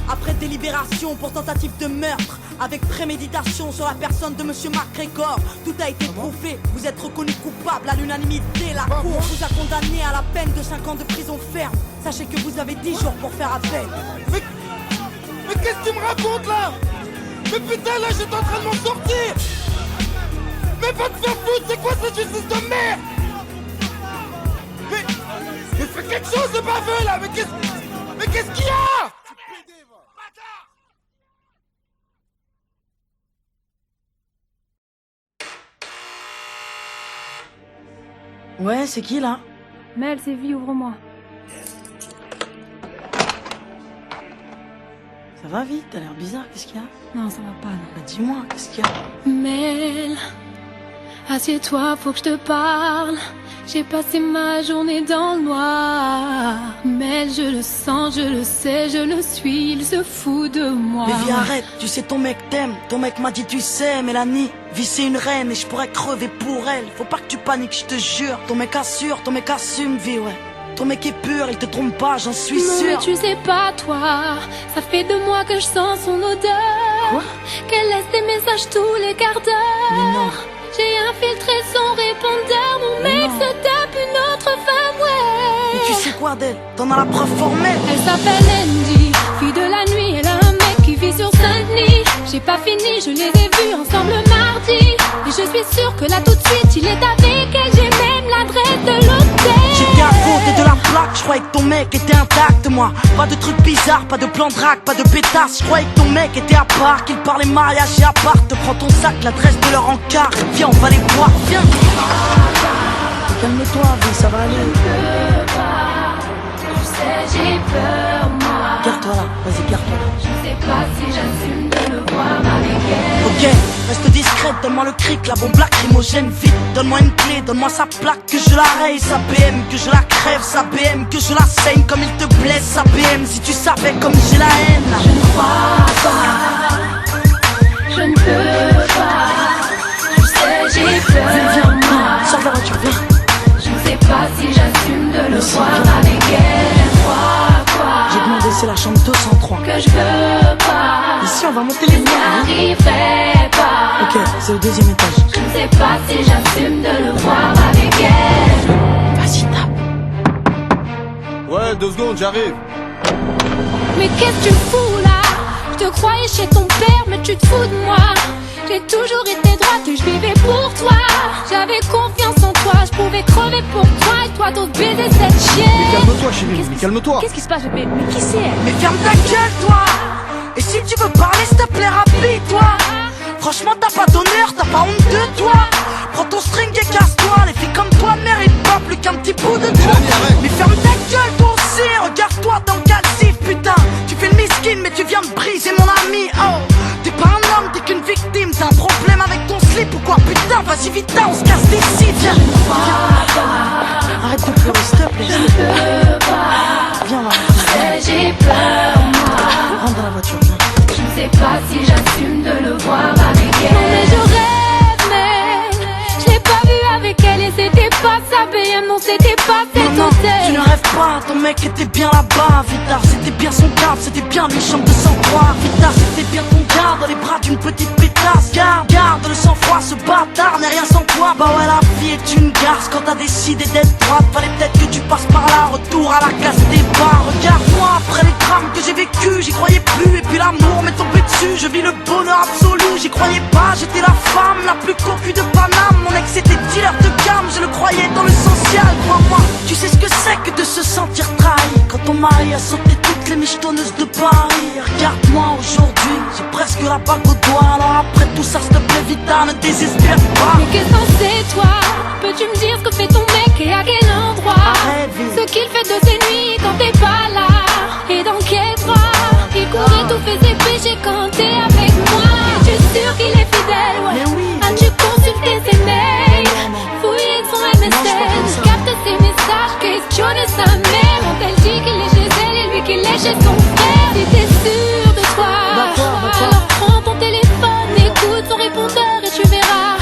après délibération pour tentative de meurtre avec préméditation sur la personne de monsieur MacGregor, tout a été prouvé, vous êtes reconnu coupable à l'unanimité. La cour vous a condamné à la peine de 5 ans de prison ferme. Sachez que vous avez 10 jours pour faire appel. Mais qu'est-ce que tu me racontes là? Mais putain, là j'étais en train de m'en sortir. Mais va te faire foutre, c'est quoi cette justice de merde? Mais fais quelque chose de baveux là. Mais qu'est-ce qu'il y a? Ouais, c'est qui là? Mel, c'est vie, ouvre-moi. Ça va vite, t'as l'air bizarre, qu'est-ce qu'il y a? Non, ça va pas, non. Bah dis-moi, qu'est-ce qu'il y a? Mel, assieds-toi, faut que je te parle. J'ai passé ma journée dans le noir. Mel, je le sens, je le sais, je le suis, il se fout de moi. Mais viens, arrête, tu sais ton mec t'aime. Ton mec m'a dit tu sais, Mélanie, vie c'est une reine et je pourrais crever pour elle. Faut pas que tu paniques, je te jure. Ton mec assure, ton mec assume, vie, ouais. Ton mec est pur, il te trompe pas, j'en suis non, sûr. Mais tu sais pas, toi, ça fait 2 mois que je sens son odeur. Quoi? Qu'elle laisse des messages tous les quarts d'heure. Mais non. J'ai infiltré son répondeur, mon Mais mec non. se tape une autre femme, ouais. Mais tu sais quoi d'elle? T'en as la preuve formelle. Elle s'appelle Andy, fille de la nuit, elle a un mec qui vit sur Saint-Denis. J'ai pas fini, je les ai vus ensemble mardi. Et je suis sûre que là tout de suite il est avec elle. J'ai même l'adresse de l'hôtel. J'ai bien compté de la plaque, je croyais que ton mec était intact, moi. Pas de trucs bizarres, pas de plan de drague, pas de pétasse. Je croyais que ton mec était à part, qu'il parlait mariage et à part. Te prends ton sac, l'adresse de leur encart. Viens, on va les voir, viens. Calme-toi, vie, ça va aller. Je peux pas, tu sais j'ai peur moi. Garde-toi là, vas-y, garde-toi là. Je sais pas si j'assume de le voir avec elle. Ok, reste discrète, donne-moi le cric, la bombe lacrymogène vite. Donne-moi une clé, donne-moi sa plaque, que je la raye, sa BM, que je la crève, sa BM, que je la saigne comme il te blesse, sa BM, si tu savais comme j'ai la haine. Je ne crois pas, je ne peux pas, tu sais j'ai peur. Viens, viens, sors de la voiture, viens. Je ne sais pas si j'assume de le voir avec elle. Quoi j'ai demandé, c'est la chambre 203. que je veux pas. Ici, on va monter les Je murs. n'arriverai pas. Ok, c'est au 2e étage. Je ne sais pas si j'assume de le voir avec elle. Vas-y, tape. Ouais, 2 secondes, j'arrive. Mais qu'est-ce que tu fous là? Je te croyais chez ton père, mais tu te fous de moi. J'ai toujours été droite et je vivais pour toi. J'avais confiance en toi, je pouvais crever pour toi. Et toi d'autres baiser cette chienne. Mais calme-toi, chérie, mais calme-toi. Qu'est-ce qui se passe, bébé? Mais qui c'est elle? Mais ferme ta gueule, toi. Et si tu veux parler, s'il te plaît, rapide-toi. Franchement, t'as pas d'honneur, t'as pas honte de toi. Prends ton string et casse-toi. Les filles comme toi méritent pas plus qu'un petit bout de toi. Mais ferme ta gueule, toi aussi. Regarde-toi dans le calcif, putain. Tu fais le miskin, mais tu viens de briser mon ami. Oh, t'es pas un homme, t'es qu'une victime. T'as un problème avec ton mec était bien là-bas. Vitard, c'était bien son garde, c'était bien mes chambres de sang-froid. Vitard, c'était bien ton gars dans les bras d'une petite pétasse. Garde le sang-froid, ce bâtard n'est rien sans toi. Bah ouais, la vie est une garce quand t'as décidé d'être droite. Fallait peut-être que tu passes par là, retour à la case des bars. Regarde-moi, après les drames que j'ai vécu, j'y croyais plus. Et puis l'amour m'est tombé dessus, je vis le bonheur absolu. J'y croyais pas, j'étais la femme la plus cocu de Paname. Mon ex était dealer de gamme, je le croyais dans le social. Crois-moi, tu sais ce que c'est que de se sentir trahi quand ton mari a sauté toutes les michetonneuses de Paris. Regarde-moi aujourd'hui, j'ai presque la bague au doigt. Alors après tout ça, s'il te plaît, Vita, ne désespère pas. Mais qu'est-ce que c'est toi? Peux-tu me dire ce que fait ton mec et à quel endroit? Ce qu'il fait de ses nuits quand t'es pas là. Et dans quel bras? Il courait tous ses péchés quand t'es avec moi. Es-tu sûr qu'il est fidèle? Ouais. As-tu consulté ses mails? Fouillé son MSN? Capte ses messages, questionné sa mère. Quand elle dit qu'il est chez elle et lui qu'il est chez son frère. Si t'es sûr de toi, alors prends ton téléphone, écoute son répondeur et tu verras.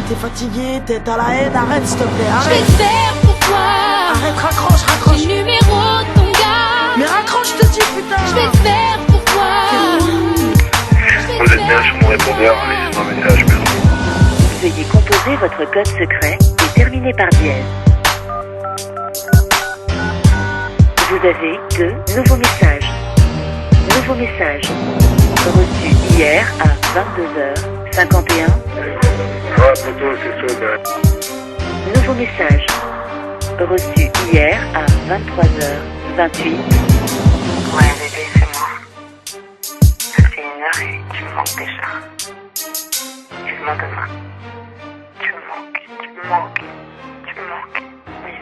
T'es fatigué, t'es à la haine, arrête s'il te plaît, arrête. Je vais te faire pour toi. Arrête, raccroche. J'ai le numéro de ton gars. Mais raccroche, je te dis, putain. Je vais te faire pour toi. Vous êtes bien sur mon répondeur, laissez un message, merci. Veuillez composer votre code secret et terminer par dièse. Vous avez 2 nouveaux messages. Nouveau message. Reçu hier à 22h51. Ouais, plutôt, c'est ça, Nouveau message. Reçu hier à 23h28. Ouais, bébé, c'est moi. Ça fait 1 heure et tu me manques déjà. Tu me manques de moi. Tu me manques. Oui,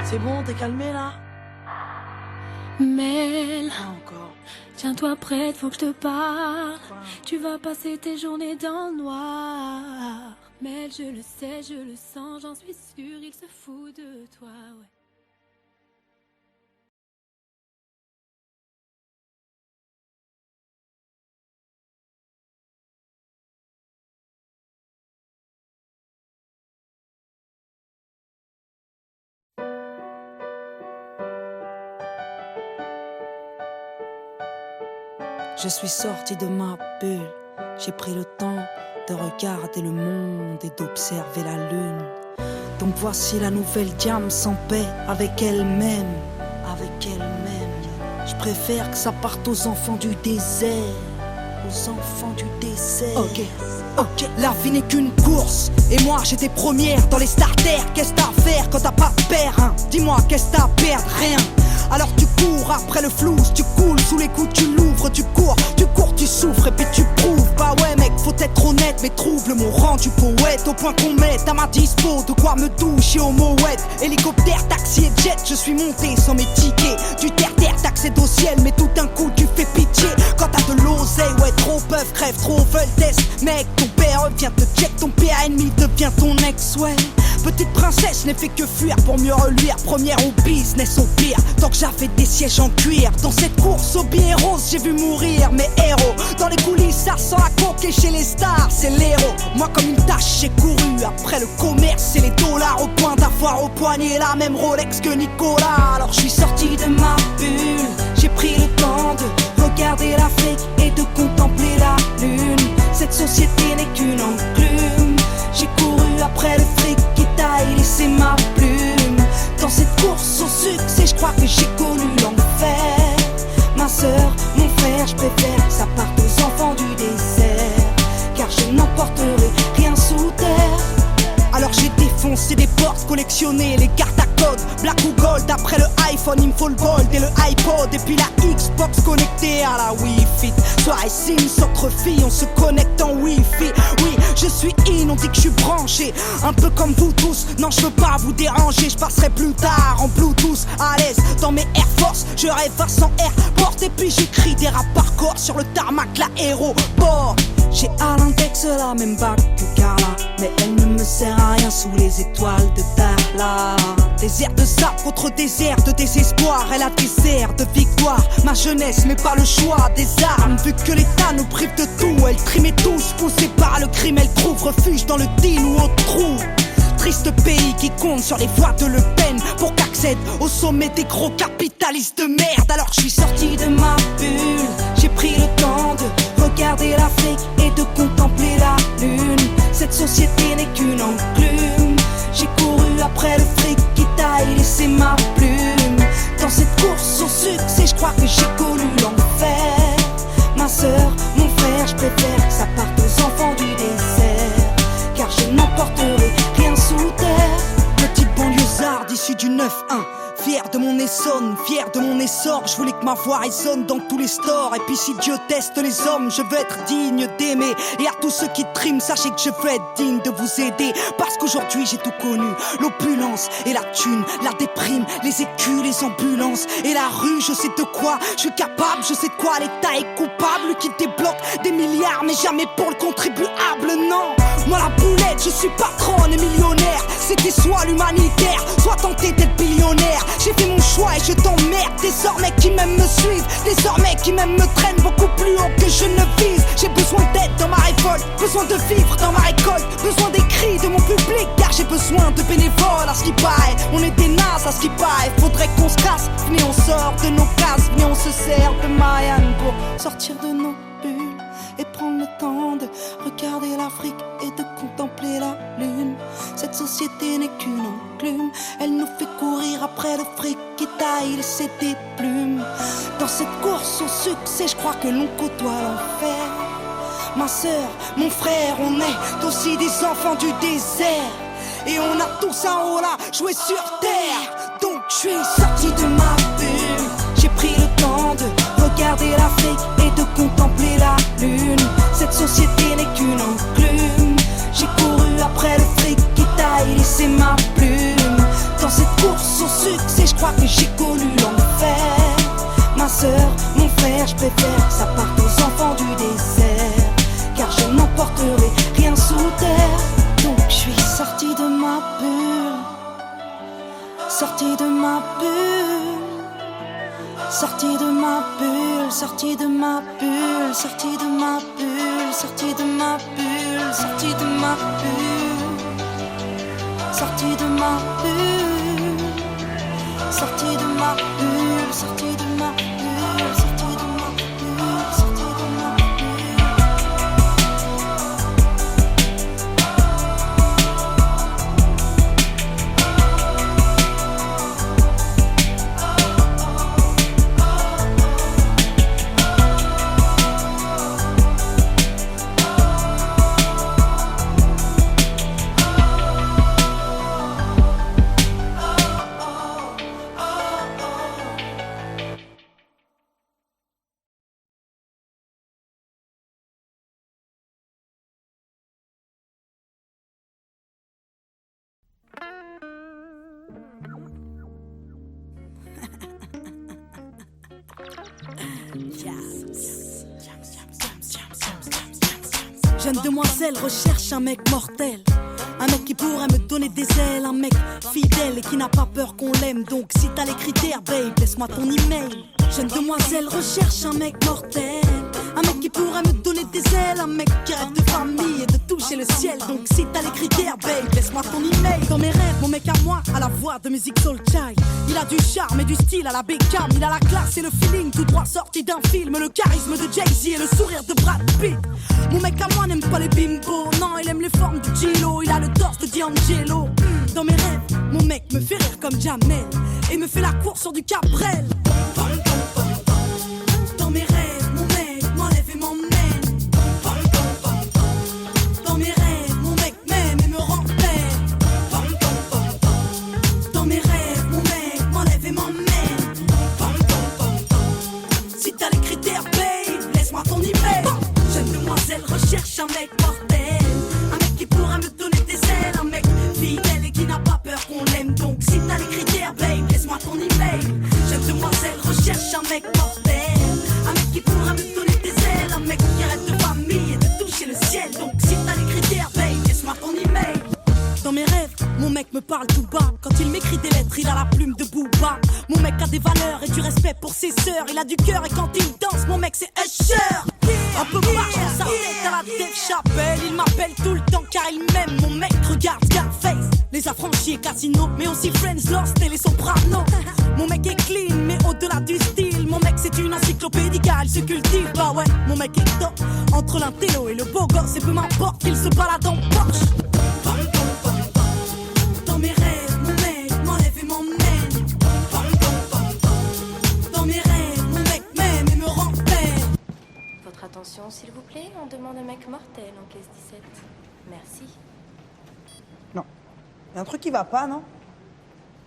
c'est bon, t'es calmé là? Mel, tiens-toi prête, faut que je te parle. Tu vas passer tes journées dans le noir. Mel, je le sais, je le sens, j'en suis sûre, il se fout de toi, ouais. Je suis sorti de ma bulle, j'ai pris le temps de regarder le monde et d'observer la lune. Donc voici la nouvelle Diam sans paix avec elle-même, Je préfère que ça parte aux enfants du désert, Ok, la vie n'est qu'une course, et moi j'étais première dans les starters. Qu'est-ce t'as à faire quand t'as pas de père, hein? Dis-moi, qu'est-ce t'as à perdre? Rien. Alors tu cours après le flou, tu coules sous les coups, tu l'ouvres, tu cours, tu souffres et puis tu prouves. Bah ouais mec, faut être honnête, mais trouve le mot rendu poète au point qu'on mette à ma dispo de quoi me doucher au mouette. Hélicoptère, taxi et jet, je suis monté sans mes tickets. Du terre-terre, t'accèdes au ciel, mais tout d'un coup tu fais pitié. Quand t'as de l'oseille, ouais trop peuvent, crève, trop veulent test. Mec, ton père vient te check, ton pire ennemi devient ton ex, ouais. Petite princesse n'ai fait que fuir pour mieux reluire. Première au business au pire, tant que j'avais des sièges en cuir. Dans cette course au billet rose, j'ai vu mourir mes héros. Dans les coulisses, ça sent la coque et chez les stars, c'est l'héros. Moi comme une tâche, j'ai couru après le commerce et les dollars, au point d'avoir au poignet la même Rolex que Nicolas. Alors je suis sorti de ma bulle, j'ai pris le temps de regarder l'Afrique et de contempler la lune. Cette société n'est qu'une enclume. J'ai couru après le fric qui taille, laissé ma plume. Dans cette course au succès, je crois que j'ai connu l'enfer. Ma soeur, mon frère, je préfère que ça parte aux enfants du désert, car je n'emporterai rien sous terre. Alors j'ai défoncé des portes, collectionné les cartes à code, black ou gold. Après le iPhone, il me faut le gold et le iPod. Et puis la Xbox connectée à la Wi-Fi. Soirée Sims entre filles, on se connecte en Wi-Fi. Oui, je suis in, on dit que je suis branché, un peu comme vous tous. Non, je veux pas vous déranger, je passerai plus tard en Bluetooth. À l'aise dans mes Air Force, je rêve à 100 airports. Et puis j'écris des rap hardcore sur le tarmac, l'aéroport. J'ai à l'index la même bague que Carla, mais elle ne me sert à rien sous les étoiles de Darla. Désert de sable contre désert de désespoir, elle a des airs de victoire. Ma jeunesse mais pas le choix des armes, vu que l'État nous prive de tout. Elle trimait tous, poussée par le crime, elle trouve refuge dans le deal ou au trou. Triste pays qui compte sur les voies de Le Pen pour qu'accède au sommet des gros capitalistes de merde. Alors je suis sorti de ma bulle, j'ai pris le temps de regarder l'Afrique et de contempler la lune. Cette société n'est qu'une enclume. J'ai couru après le fric qui taille, laissé ma plume. Dans cette course au succès, je crois que j'ai connu l'enfer. Ma sœur, mon frère, je préfère que ça parte aux enfants du désert, car je n'emporterai rien sous terre. Petite banlieusarde issue du 9-1, fier de mon Essonne, fier de mon essor. Je voulais que ma voix résonne dans tous les stores. Et puis si Dieu teste les hommes, je veux être digne d'aimer. Et à tous ceux qui triment, sachez que je veux être digne de vous aider. Parce qu'aujourd'hui j'ai tout connu, l'opulence et la thune, la déprime, les écus, les ambulances et la rue. Je sais de quoi je suis capable, je sais de quoi l'État est coupable, qui débloque des milliards mais jamais pour le contribuable. Non, moi la boulette, je suis patronne et millionnaire. C'était soit l'humanitaire, soit tenter d'être billionnaire. J'ai fait mon choix et je t'emmerde. Désormais qui m'aiment me suivent, désormais qui m'aiment me traînent beaucoup plus haut que je ne vise. J'ai besoin d'aide dans ma révolte, besoin de vivre dans ma récolte, besoin des cris de mon public, car j'ai besoin de bénévoles. À ce qui paraît, on est des nazes, à ce qui paraît, faudrait qu'on se casse. Venez on sort de nos cases, venez on se sert de Marianne pour sortir de nos bulles et prendre le temps de regarder l'Afrique et de contempler la lune. Cette société n'est qu'une enclume, elle nous fait courir après le fric qui taille, laisser des plumes. Dans cette course au succès, je crois que l'on côtoie l'enfer. Ma sœur, mon frère, on est aussi des enfants du désert, et on a tous un rôle à jouer sur terre. Donc je suis sorti de ma bulle, j'ai pris le temps de regarder l'Afrique et de contempler la lune. Cette société n'est qu'une enclume, j'ai couru après le fric qui taille, laissé ma plume. Dans cette course au succès, je crois que j'ai connu l'enfer. Ma sœur, mon frère, je préfère que ça parte aux enfants du désert, car je n'emporterai rien sous terre. Donc je suis sorti de ma bulle, sorti de ma bulle, sorti de ma bulle, sorti de ma bulle, sorti de ma bulle, sorti de ma bulle, sorti de ma bulle, sorti de ma bulle, sorti de ma bulle, sorti de ma bulle, sorti de ma bulle, sorti de ma bulle. Jeune demoiselle recherche un mec mortel, un mec qui pourrait me donner des ailes, un mec fidèle et qui n'a pas peur qu'on l'aime. Donc si t'as les critères, babe, laisse-moi ton email. Jeune demoiselle recherche un mec mortel, un mec qui pourrait me donner des ailes, un mec qui rêve de famille et de toucher le ciel. Donc si t'as les critères, babe, laisse-moi ton email. Dans mes rêves, mon mec à moi a la voix de musique soul child. Il a du charme et du style à la Beckham. Il a la classe et le feeling tout droit sorti d'un film, le charisme de Jay-Z et le sourire de Brad Pitt. Mon mec à moi n'aime pas les bimbos, non, il aime les formes du Gilo. Il a le torse de D'Angelo. Dans mes rêves, mon mec me fait rire comme Jamel et me fait la course sur du Cabrel. Dans mes rêves, mon mec m'enlève et m'emmène. Dans mes rêves, mon mec m'aime et me rend belle. Dans mes rêves, mon mec m'enlève et m'emmène. Si t'as les critères, babe, laisse-moi ton email. Jeune demoiselle recherche un mec mortel, un mec qui pourra me donner des ailes, un mec fidèle et qui n'a pas peur qu'on l'aime. Donc si t'as les critères, babe, laisse-moi ton email. Jeune demoiselle recherche un mec mortel, un mec qui pourra me donner des ailes, un mec qui rêve de famille et de toucher le ciel. Donc si t'as les critères, babe, laisse-moi ton email. Dans mes rêves, mon mec me parle tout bas. Quand il m'écrit des lettres, il a la plume de Booba. Mon mec a des valeurs et du respect pour ses sœurs. Il a du cœur et quand il danse, mon mec c'est Usher. Un peu marche dans sa tête à la Dave Chappelle. Il m'appelle tout le temps car il m'aime. Mon mec regarde Scarface. Les affranchis et Casino, mais aussi Friends, Lost et les Sopranos. Mon mec est clean, mais au-delà du style. Mon mec c'est une encyclopédie car il se cultive. Bah ouais, mon mec est top. Entre l'intello et le beau gosse, et peu m'importe qu'il se balade en Porsche. Dans mes rêves, mon mec m'enlève et m'emmène. Dans mes rêves, mon mec m'aime et me rend belle. Votre attention, s'il vous plaît, on demande un mec mortel en caisse 17. Merci. Non. Il y a un truc qui va pas, non?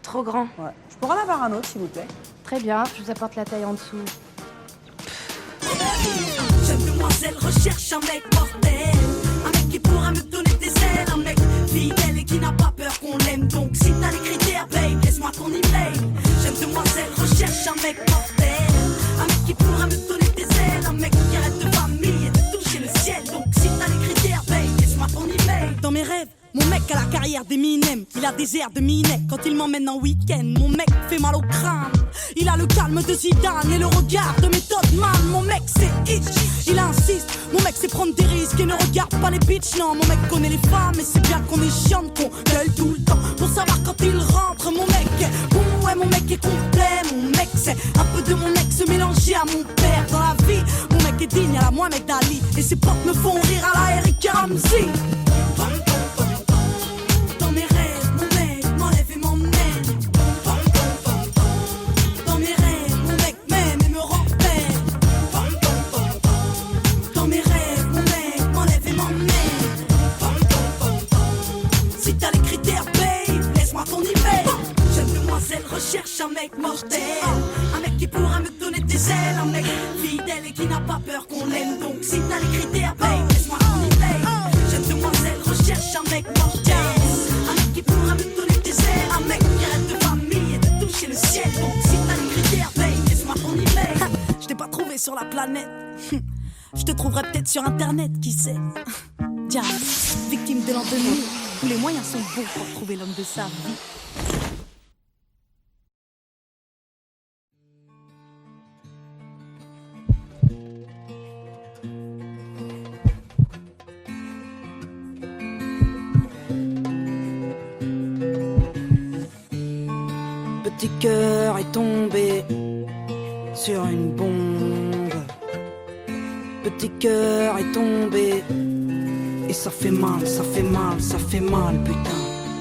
Trop grand. Ouais. Je pourrais en avoir un autre, s'il vous plaît? Très bien, je vous apporte la taille en dessous. Jeune demoiselle recherche un mec mortel. Un mec qui pourra me donner des ailes. Un mec fidèle et qui n'a pas peur qu'on l'aime. Donc si t'as les critères, babe, laisse-moi ton email. Jeune demoiselle recherche un mec mortel. Un mec qui pourra me donner des ailes. Un mec qui arrête de famille et de toucher le ciel. Donc si t'as les critères, babe, laisse-moi ton email. Dans mes rêves, mon mec a la carrière d'Eminem. Il a des airs de Minet quand il m'emmène en week-end. Mon mec fait mal au crâne. Il a le calme de Zidane et le regard de Method Man. Mon mec c'est itch, il insiste. Mon mec c'est prendre des risques et ne regarde pas les bitches. Non, mon mec connaît les femmes et c'est bien qu'on est chiante, qu'on gueule tout le temps pour savoir quand il rentre. Mon mec est bon, ouais, mon mec est complet. Mon mec c'est un peu de mon ex mélangé à mon père. Dans la vie, mon mec est digne à la Mohamed Ali. Et ses potes me font rire à la Eric Ramsey. Dans mes rêves, mon mec m'enlève et m'emmène. Dans mes rêves, mon mec m'aime et me rend belle. Dans mes rêves, mon mec m'enlève et m'emmène. Si t'as les critères, babe, laisse-moi ton email. Jeune demoiselle recherche un mec mortel. Un mec qui pourra me donner des ailes. Un mec fidèle et qui n'a pas peur qu'on l'aime. Donc si t'as les critères, babe, laisse-moi ton email. Jeune demoiselle recherche un mec mortel. Un mec qui pourra me donner des ailes. Un mec qui arrête de famille et de toucher le ciel. Donc si t'as les critères, babe, laisse-moi ton email. Je t'ai pas trouvé sur la planète. Je te trouverai peut-être sur internet, qui sait. Diable, victime de l'an 2000. Tous les moyens sont bons pour trouver l'homme de sa vie. Petit cœur est tombé sur une bombe. Petit cœur est tombé et ça fait mal, ça fait mal, ça fait mal, putain.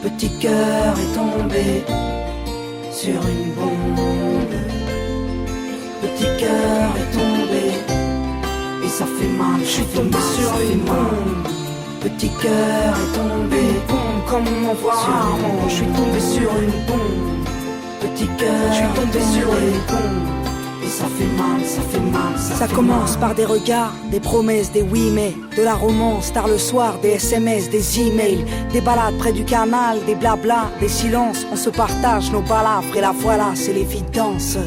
Petit cœur est tombé sur une bombe. Petit cœur est tombé et ça fait mal, je suis tombé sur une bombe. Petit cœur est tombé, bombe comme on en voit rarement. Je suis tombé sur une bombe. Petit cœur, je suis tombé sur une bombe. Et ça fait mal, ça fait mal, ça commence par des regards, des promesses, des oui mais, de la romance, tard le soir, des SMS, des emails, des balades près du canal, des blabla, des silences, on se partage nos balafres et la voilà, c'est l'évidence.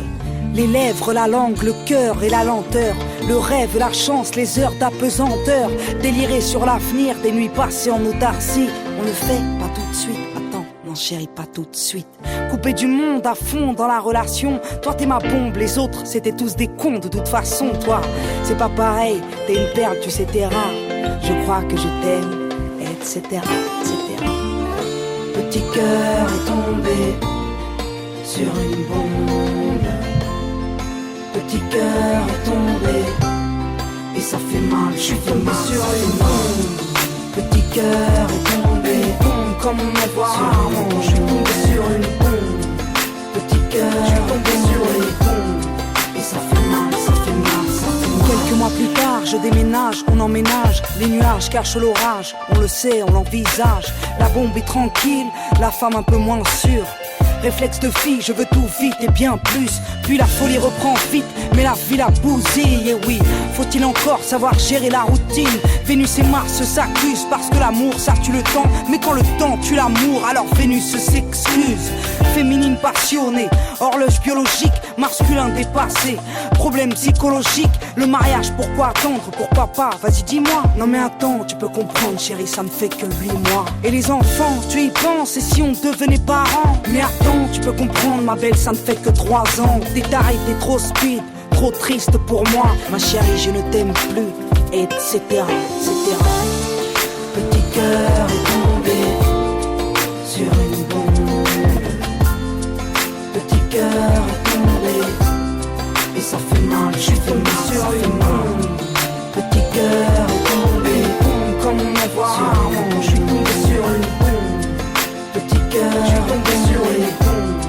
Les lèvres, la langue, le cœur et la lenteur, le rêve, la chance, les heures d'apesanteur, délirer sur l'avenir, des nuits passées en autarcie, on le fait pas tout de suite. Non chérie, pas tout de suite. Coupé du monde à fond dans la relation. Toi t'es ma bombe, les autres c'était tous des cons de toute façon. Toi c'est pas pareil, t'es une perle, tu sais t'es rare. Je crois que je t'aime, etc, etc. Petit cœur est tombé sur une bombe. Petit cœur est tombé et ça fait mal, je suis tombé sur une bombe. Petit cœur est tombé, bombe comme on me voit rarement. Je suis tombé sur une bombe. Petit cœur, je suis tombé sur une bombe. Et ça fait mal, ça fait mal, ça fait mal. Quelques mois plus tard, je déménage, on emménage. Les nuages cachent l'orage, on le sait, on l'envisage. La bombe est tranquille, la femme un peu moins sûre. Réflexe de fille, je veux tout vite et bien plus. Puis la folie reprend vite, mais la vie la bousille. Et oui, faut-il encore savoir gérer la routine? Vénus et Mars s'accusent parce que l'amour ça tue le temps. Mais quand le temps tue l'amour, alors Vénus s'excuse. Féminine passionnée, horloge biologique, masculin dépassé. Problème psychologique, le mariage pourquoi attendre? Pourquoi pas? Vas-y dis-moi. Non mais attends, tu peux comprendre chérie, ça me fait que 8 mois. Et les enfants, tu y penses, et si on devenait parents? Mais attends, tu peux comprendre ma belle, ça ne fait que 3 ans. T'es taré, t'es trop speed, trop triste pour moi. Ma chérie, je ne t'aime plus. etc., etc. Petit cœur est tombé sur une bombe. Petit cœur est tombé et ça fait mal, je suis tombé sur une bombe. Petit cœur est tombé, bombe comme on me voit rarement. Je suis tombé sur une bombe. Petit cœur, je suis tombé sur une bombe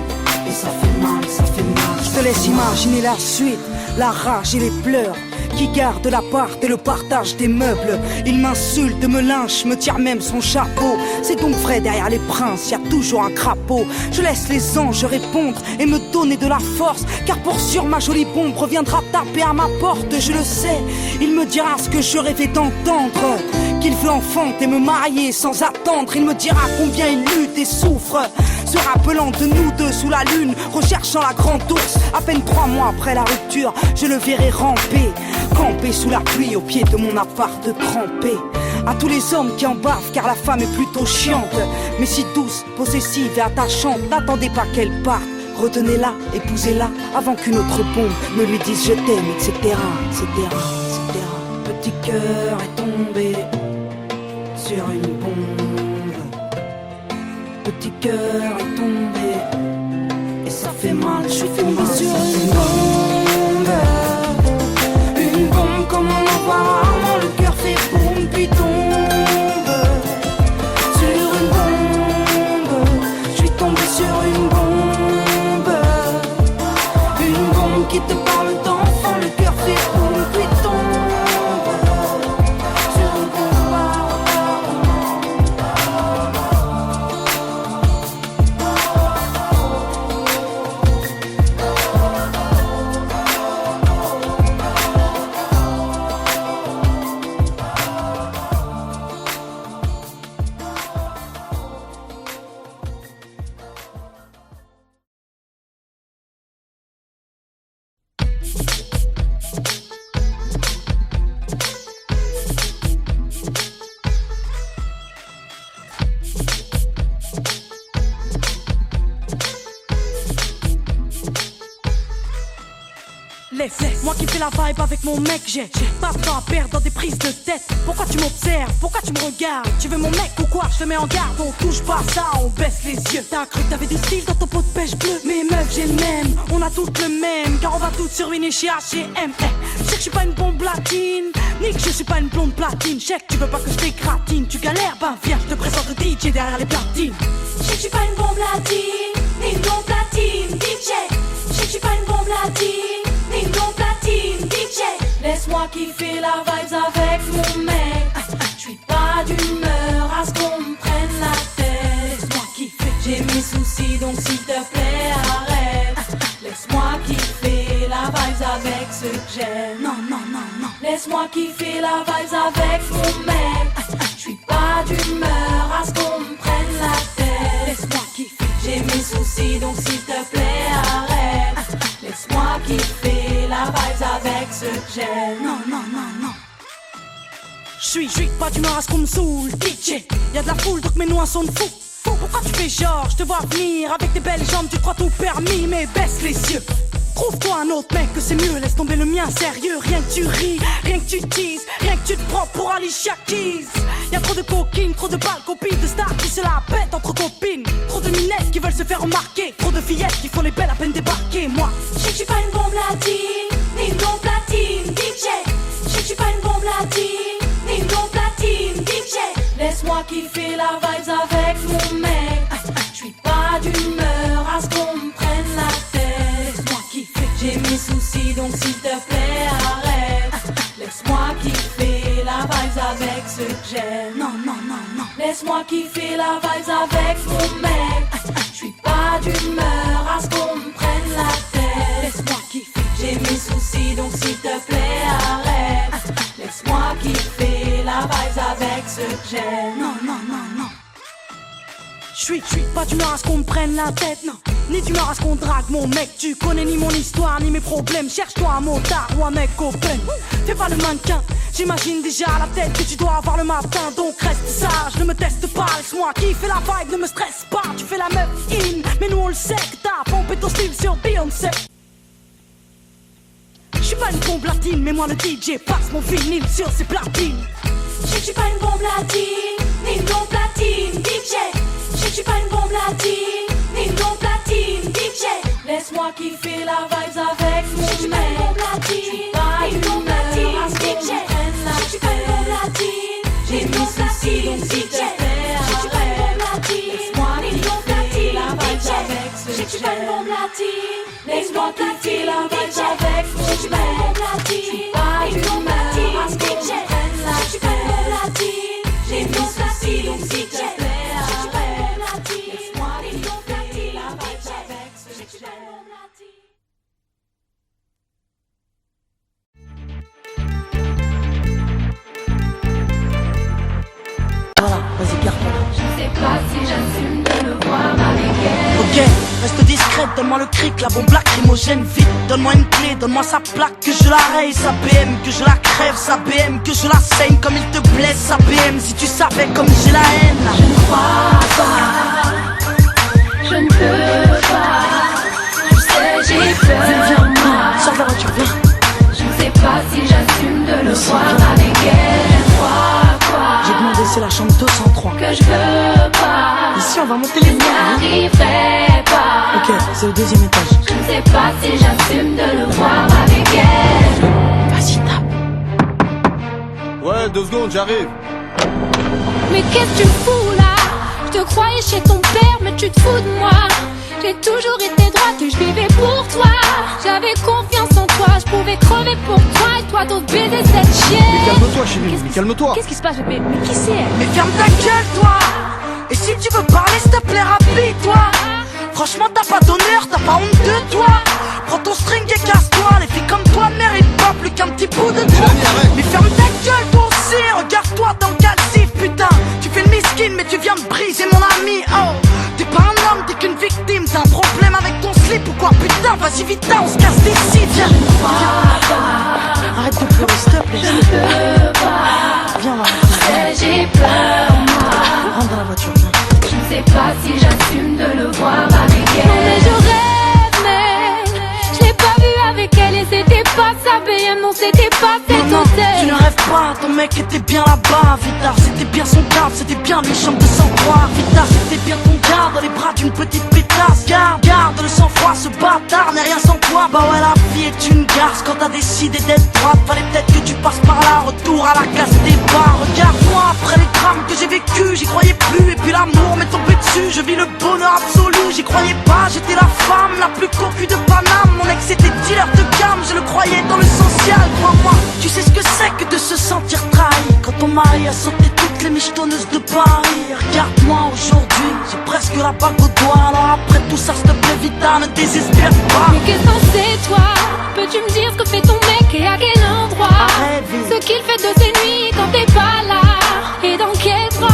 et ça fait mal, ça fait mal. Je te laisse imaginer la suite, la rage et les pleurs qui garde l'appart et le partage des meubles. Il m'insulte, me lynche, me tire même son chapeau. C'est donc vrai, derrière les princes, y a toujours un crapaud. Je laisse les anges répondre et me donner de la force, car pour sûr ma jolie bombe reviendra taper à ma porte. Je le sais, il me dira ce que je rêvais d'entendre, qu'il veut enfanter, me marier sans attendre. Il me dira combien il lutte et souffre, se rappelant de nous deux sous la lune, recherchant la grande ours. À peine 3 mois après la rupture, je le verrai ramper, camper sous la pluie au pied de mon appart trempé. À tous les hommes qui en bavent, car la femme est plutôt chiante, mais si douce, possessive et attachante, n'attendez pas qu'elle parte. Retenez-la, épousez-la, avant qu'une autre bombe ne lui dise je t'aime, etc., etc., etc. Petit cœur est tombé sur une bombe. Petit cœur est tombé et ça fait mal, je suis tombé sur une bombe. Une bombe comme on en voit rarement, le cœur fait boum puis tombe. Sur une bombe, je suis tombé sur une bombe. Une bombe qui te parle d'enfant, le cœur fait boum puis tombe. Moi qui fais la vibe avec mon mec, j'ai pas de temps à perdre dans des prises de tête. Pourquoi tu m'observes, pourquoi tu me regardes? Tu veux mon mec ou quoi? Je te mets en garde, on touche pas ça, on baisse les yeux. T'as cru que t'avais du style dans ton pot de pêche bleu? Mais meuf j'ai le même, on a toutes le même, car on va toutes sur une chez H&M. Je sais que je suis pas une bombe latine, ni que je suis pas une blonde platine. Je sais que tu veux pas que je t'écratine, tu galères, ben viens, je te présente le DJ derrière les platines. Je sais que je suis pas une bombe latine, ni une blonde platine, DJ. Je sais que je suis pas une bombe latine, ni une blonde platine, DJ. Laisse-moi kiffer la vibes avec mon mec. J'suis pas d'humeur à ce qu'on me prenne la tête. Laisse-moi kiffer, j'ai mes soucis donc s'il te plaît arrête. Laisse-moi kiffer la vibes avec ceux que j'aime. Non, non, non, non. Laisse-moi kiffer la vibes avec mon mec. J'suis pas d'humeur à ce qu'on me prenne la tête. Laisse-moi kiffer, j'ai mes soucis donc s'il te plaît arrête. Laisse-moi kiffer la vibes avec ceux que j'aime. Non, non, non, non. J'suis pas d'humeur à ce qu'on me saoule, DJ. Y'a de la foule donc mes noix sont de fous. Pourquoi tu fais genre, je te vois venir avec tes belles jambes, tu crois tout permis, mais baisse les yeux. Trouve-toi un autre mec que c'est mieux, laisse tomber le mien sérieux. Rien que tu ris, rien que tu teases, rien que tu te prends pour Alicia Keys. Y'a trop de coquines, trop de balles, copines, de stars qui se la pètent entre copines. Trop de minettes qui veulent se faire remarquer, trop de fillettes qui font les belles à peine débarquer. Moi, je sais que je suis pas une bombe latine, ni une blonde platine, DJ. Je sais que je suis pas une bombe latine, ni une blonde platine, DJ. Laisse-moi kiffer la vibes avec mon mec. J'suis pas d'humeur à ce qu'on me prenne la tête. Laisse-moi kiffer, j'ai mes soucis donc s'il te plaît arrête. Laisse-moi kiffer la vibes avec ceux que j'aime. Non, non, non, non. Laisse-moi kiffer la vibes avec mon mec. J'suis pas d'humeur à ce qu'on me prenne la tête. Laisse-moi kiffer, j'ai mes soucis donc s'il te plaît arrête. Laisse-moi kiffer la vibes avec ceux que j'aime. Non, non, non, non. J'suis pas d'humeur à ce qu'on me prenne la tête, non. Ni d'humeur à ce qu'on drague mon mec. Tu connais ni mon histoire ni mes problèmes. Cherche-toi un motard ou un mec open. Fais pas le mannequin, j'imagine déjà la tête que tu dois avoir le matin. Donc reste sage, ne me teste pas. Laisse-moi kiffer la vibe, ne me stresse pas. Tu fais la meuf in, mais nous on le sait que t'as pompé ton style sur Beyoncé. J'suis pas pas une bombe latine, mais moi le DJ passe mon vinyle sur ses platines. Je suis pas une bombe latine, ni une bombe platine, DJ. Je suis pas une bombe latine, ni une bombe platine, DJ. Laisse-moi kiffer la vibes avec mon mec. Je suis pas une bombe latine, ni une bombe platine, DJ. Je suis pas une bombe latine, ni une bombe platine, DJ. Je suis pas une bombe latine, ni une bombe platine, DJ. Je suis pas une bombe latine, laisse-moi kiffer la vibes avec mon mec. Je suis pas une bombe latine, ni une bombe platine, DJ. Je suis pas une bombe latine, j'ai une bombe platine, s'il te plaît, arrête. Laisse-moi une bombe platine, la vibe avec ce que je suis pas une bombe latine. Voilà, vas-y, carton. Je sais pas si j'assume de le voir avec elle. Ok, reste discrète, donne-moi le cric, la bombe lacrymogène, vite. Donne-moi une clé, donne-moi sa plaque, que je la raye, sa BM, que je la crève, sa BM, que je la saigne comme il te blesse, sa BM, si tu savais comme j'ai la haine. Je ne crois pas, je ne peux pas, tu sais j'ai peur. Viens, sors de la voiture, viens. Je ne sais pas si j'assume de le voir avec elle. Je crois quoi? J'ai demandé, c'est la chambre 203. Que je veux pas. Ici on va monter les liens. J'arriverai pas. Ok, c'est au deuxième étage. Je ne sais pas si j'assume de le voir avec elle. Vas-y, tape. Ouais, 2 secondes, j'arrive. Mais qu'est-ce que tu fous là? Je te croyais chez ton père, mais tu te fous de moi. J'ai toujours été droite et je vivais pour toi. J'avais confiance en toi, je pouvais crever pour toi. Et toi t'oses baiser cette chienne. Mais calme-toi chérie, mais calme-toi. Qu'est-ce qui se passe bébé? Mais qui c'est elle? Mais ferme ta gueule toi. Et si tu veux parler s'il te plaît rapide-toi. Franchement t'as pas d'honneur, t'as pas honte de toi. Prends ton string et casse-toi. Les filles comme toi ne méritent pas plus qu'un petit bout de toi. Mais ferme ta gueule toi aussi. Regarde-toi dans le calcif putain. Tu fais le miskin mais tu viens me briser mon ami. Oh, t'es pas un homme, t'es qu'une victime. T'as un problème avec ton slip ou quoi? Putain vas-y vite on se casse d'ici. Viens, arrête de pleurer s'il te plaît. Je ne peux pas. Viens voir. J'ai peur moi. Rentre dans la voiture, viens. Je ne sais pas si j'assume de le voir avec elle. Non mais je rêve mais je l'ai pas vu avec elle et c'était pas sa BM, non c'était pas cet hôtel. Tu ne rêves pas, ton mec était bien là-bas. Vitard c'était bien son garde, c'était bien lui chambre de sang-froid. Vitard c'était bien ton garde dans les bras d'une petite pétasse. Garde le sang-froid, ce bâtard n'est rien sans toi. Bah ouais la vie est une garce quand t'as décidé d'être droite. Fallait peut-être que tu passes par là, retour à la case des bars. Regarde-moi après les drames que j'ai vécu, j'y croyais plus. Et puis l'amour m'est tombé dessus, je vis le bonheur absolu. J'y croyais pas, j'étais la femme la plus cocu de Paname. Mon ex était dealer de gamme, je le croyais dans le social. Crois-moi, tu sais ce que c'est que de se sentir trahi quand ton mari a sauté toutes les michetonneuses de Paris. Regarde-moi aujourd'hui, j'ai presque la bague au doigt. Alors après tout ça, s'il te plaît Vita, ne désespère pas. Mais qu'est-ce que c'est toi? Peux-tu me dire ce que fait ton mec et à quel endroit? Ce qu'il fait de ses nuits quand t'es pas là. Et dans quel drap?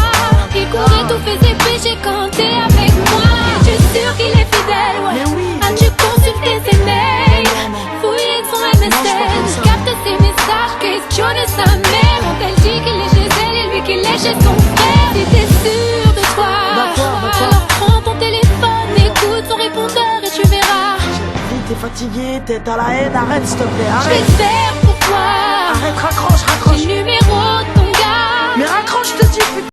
Il courait tous ses péchés quand t'es avec moi. Es-tu sûr qu'il est fidèle? Ouais. As-tu consulté ses mails? Fouillé son MSN, capte ses messages, questionne sa mère. Quand elle dit qu'il est chez elle et lui qu'il est chez son frère. Si t'es sûr de toi, alors prends ton téléphone, écoute son répondeur et tu verras. T'es fatigué, t'es à la haine, arrête s'il te plaît, Je arrête. vais te faire pour toi. Arrête, raccroche. J'ai le numéro